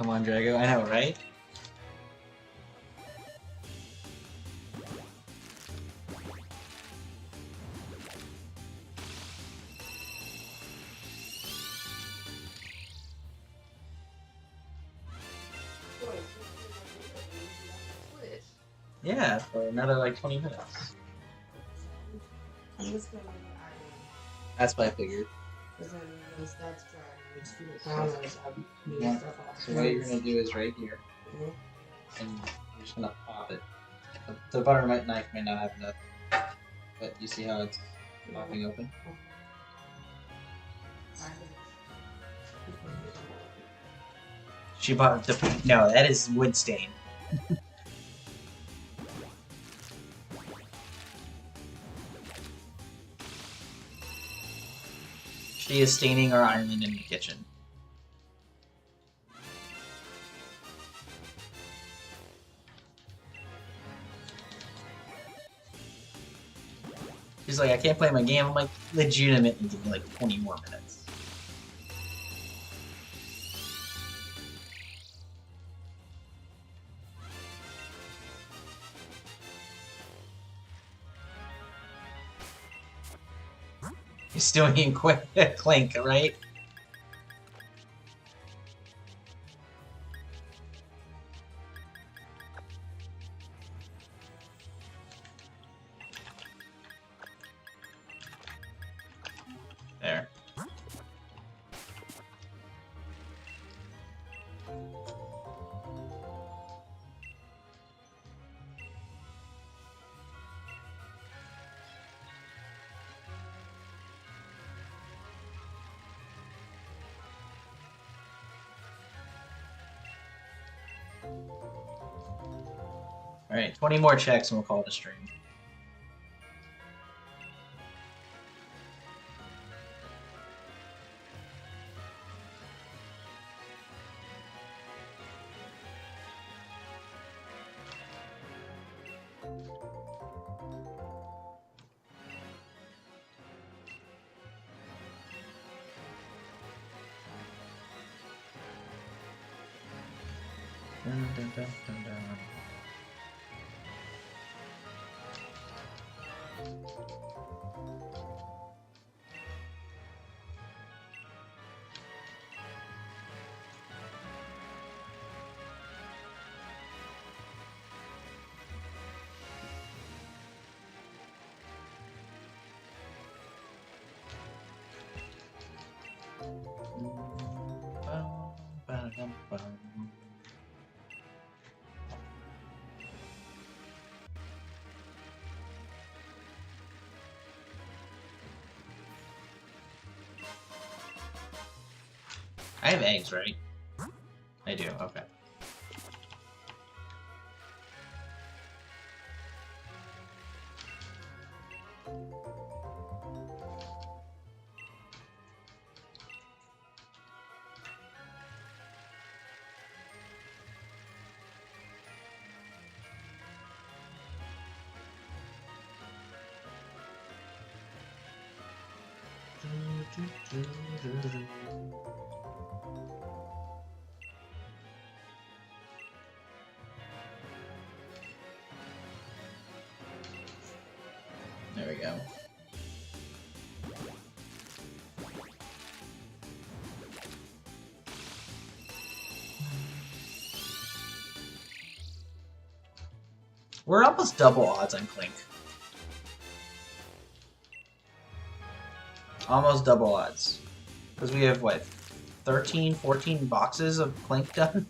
on, Drago, I know, right? Yeah, for another like 20 minutes. That's what I figured. Yeah. So what you're gonna do is right here, and you're just gonna pop it. The butter knife may not have enough, but you see how it's popping open? She bought the no, that is wood stain. She is staining our island in the kitchen. She's like, I can't play my game. I'm like, legitimately, give me like 20 more minutes. You're still eating Klink, right? There. Alright, 20 more checks and we'll call it a stream. Dun, dun, dun, dun, dun. I have eggs, right? I do, okay. There we go. We're almost double odds on Klink. Almost double odds. Because we have, what, 13, 14 boxes of Klink done?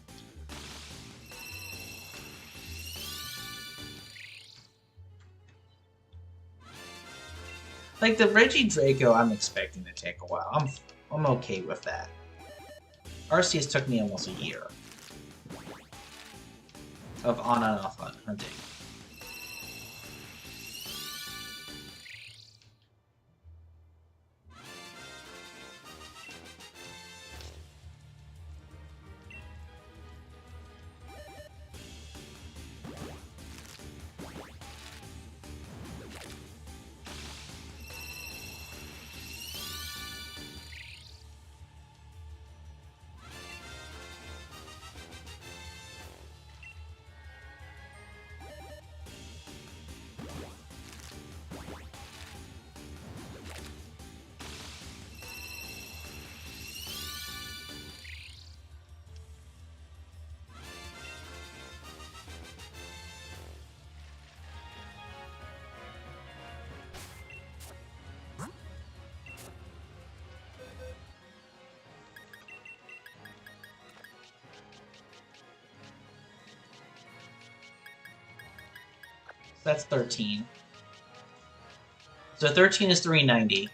Like the Regidraco, I'm expecting to take a while. I'm okay with that. Arceus took me almost a year of on and off hunting. That's 13. So 13 is 390.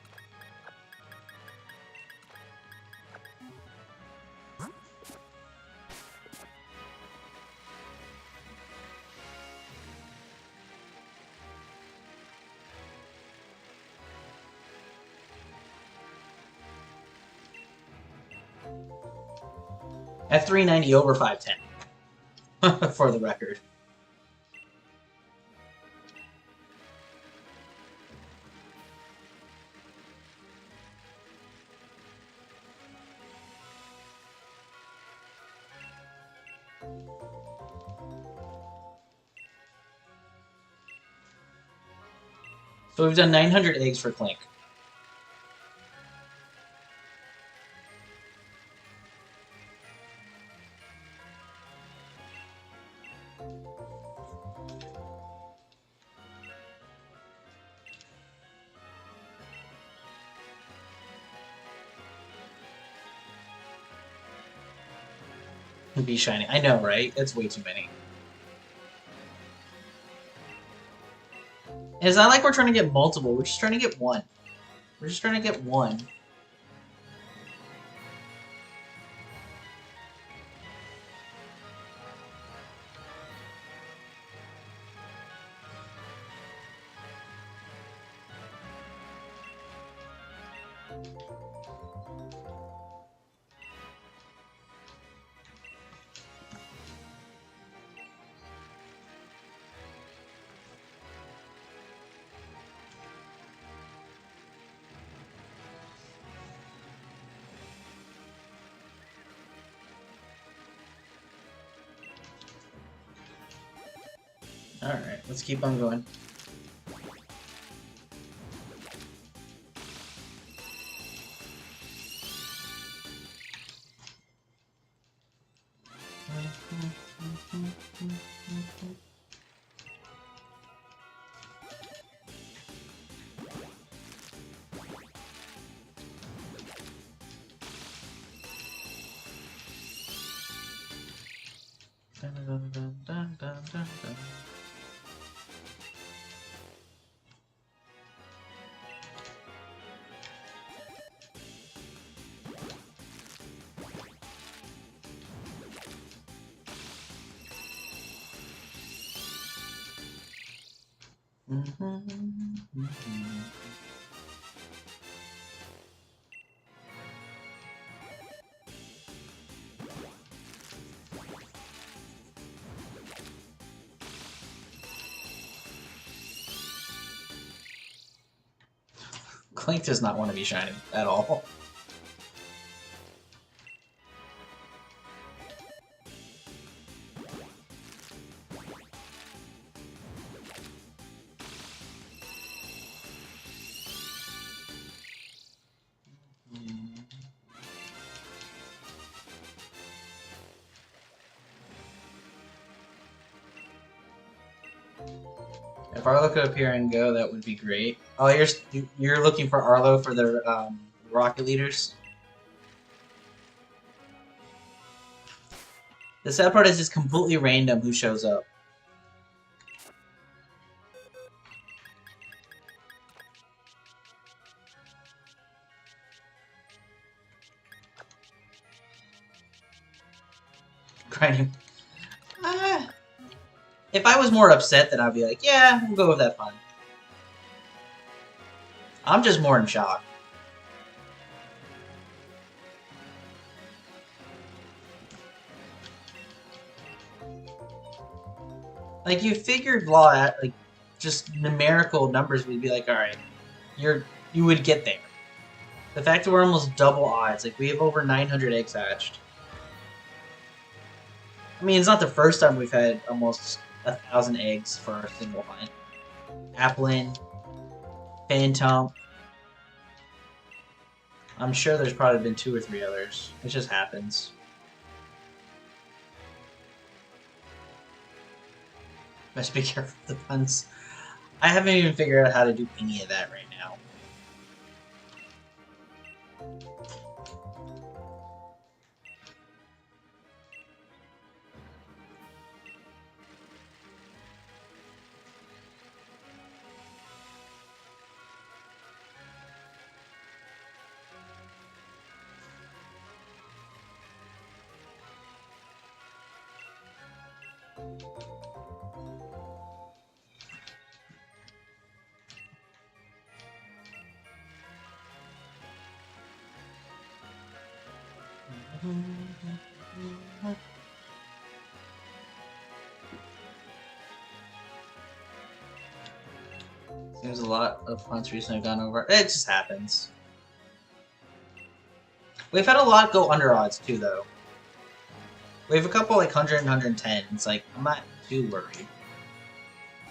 At 390 over 510. For the record. So we've done 900 eggs for Klink. Be shiny. I know, right? That's way too many. It's not like we're trying to get multiple. We're just trying to get one. We're just trying to get one. Alright, let's keep on going. Klink does not want to be shiny at all. If Arlo could appear and go, that would be great. Oh, you're looking for Arlo for the Rocket Leaders? The sad part is it's completely random who shows up. grinding. If I was more upset, then I'd be like, yeah, we'll go with that fun. I'm just more in shock. Like, you figured law at, like, just numerical numbers would be like, alright, you would get there. The fact that we're almost double odds, like, we have over 900 eggs hatched. I mean, it's not the first time we've had almost 1,000 eggs for a single hunt. Applin, Phantom. I'm sure there's probably been 2 or 3 others. It just happens. Best be careful with the puns. I haven't even figured out how to do any of that right now. Seems a lot of hunts recently have gone over. It just happens. We've had a lot go under odds too, though. We have a couple like 100 and 110. It's like, I'm not too worried.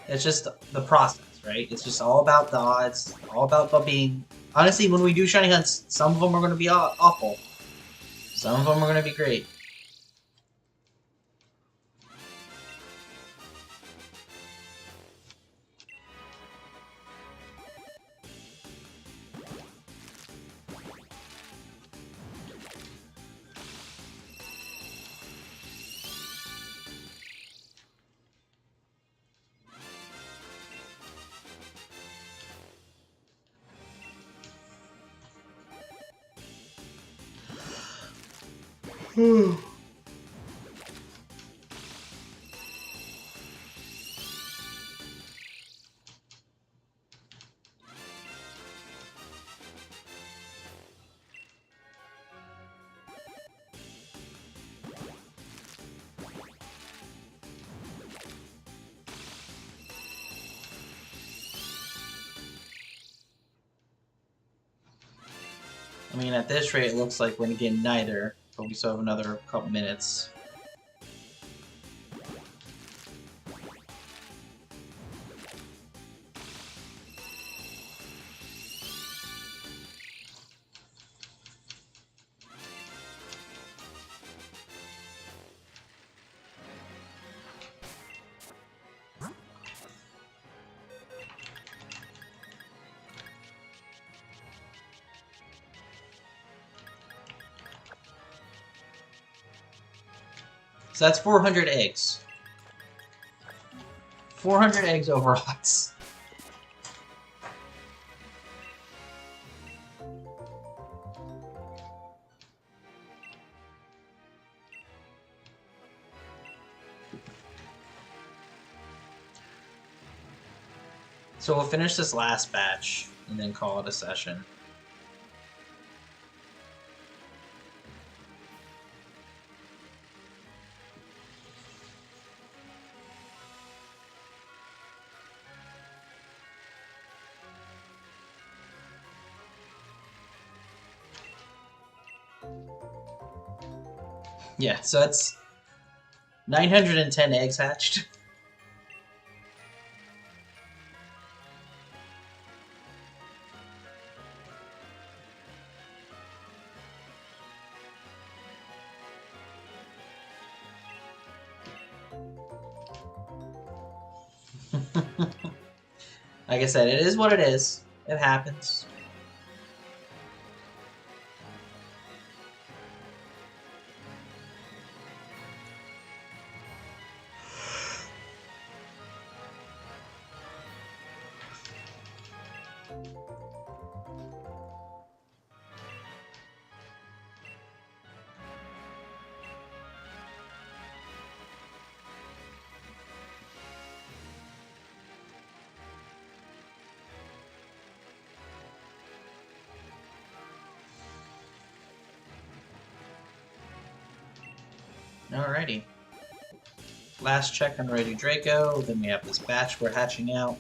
It's just the process, right? It's just all about the odds, all about being... Honestly, when we do shiny hunts, some of them are going to be awful. Some of them are going to be great. I mean, at this rate, it looks like we're going to get neither, but we still have another couple minutes. So that's 400 eggs. 400 eggs over odds. So we'll finish this last batch and then call it a session. Yeah, so that's 910 eggs hatched. Like I said, it is what it is. It happens. Alrighty. Last check on Regidraco, then we have this batch we're hatching out.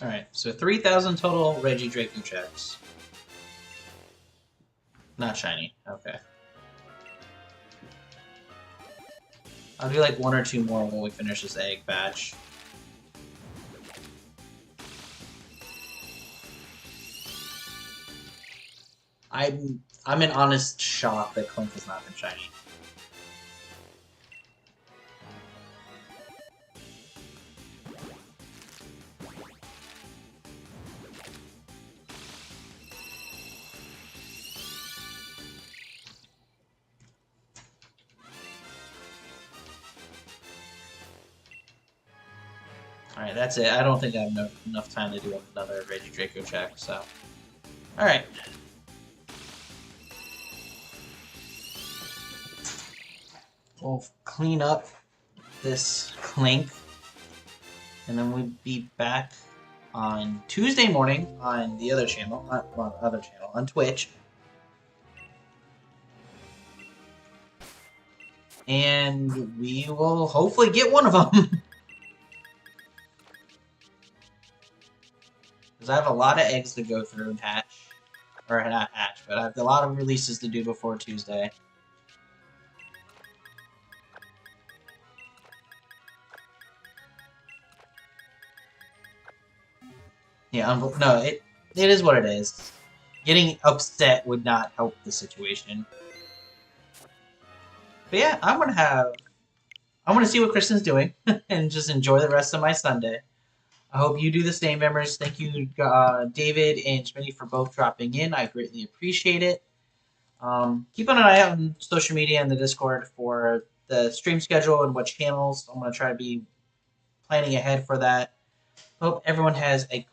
Alright, so 3,000 total Regidraco checks. Not shiny, okay. I'll do like 1 or 2 more when we finish this egg batch. I'm in honest shock that Klink has not been shiny. Alright, that's it. I don't think I have enough time to do another Regidraco check, so... Alright. We'll clean up this Klink, and then we'll be back on Tuesday morning on the other channel, on Twitch. And we will hopefully get one of them. Because I have a lot of eggs to go through and hatch. Or not hatch, but I have a lot of releases to do before Tuesday. Yeah, no, it is what it is. Getting upset would not help the situation. But yeah, I'm gonna see what Kristen's doing and just enjoy the rest of my Sunday. I hope you do the same, members. Thank you, David and Smitty, for both dropping in. I greatly appreciate it. Keep an eye out on social media and the Discord for the stream schedule and what channels. I'm going to try to be planning ahead for that. Hope everyone has a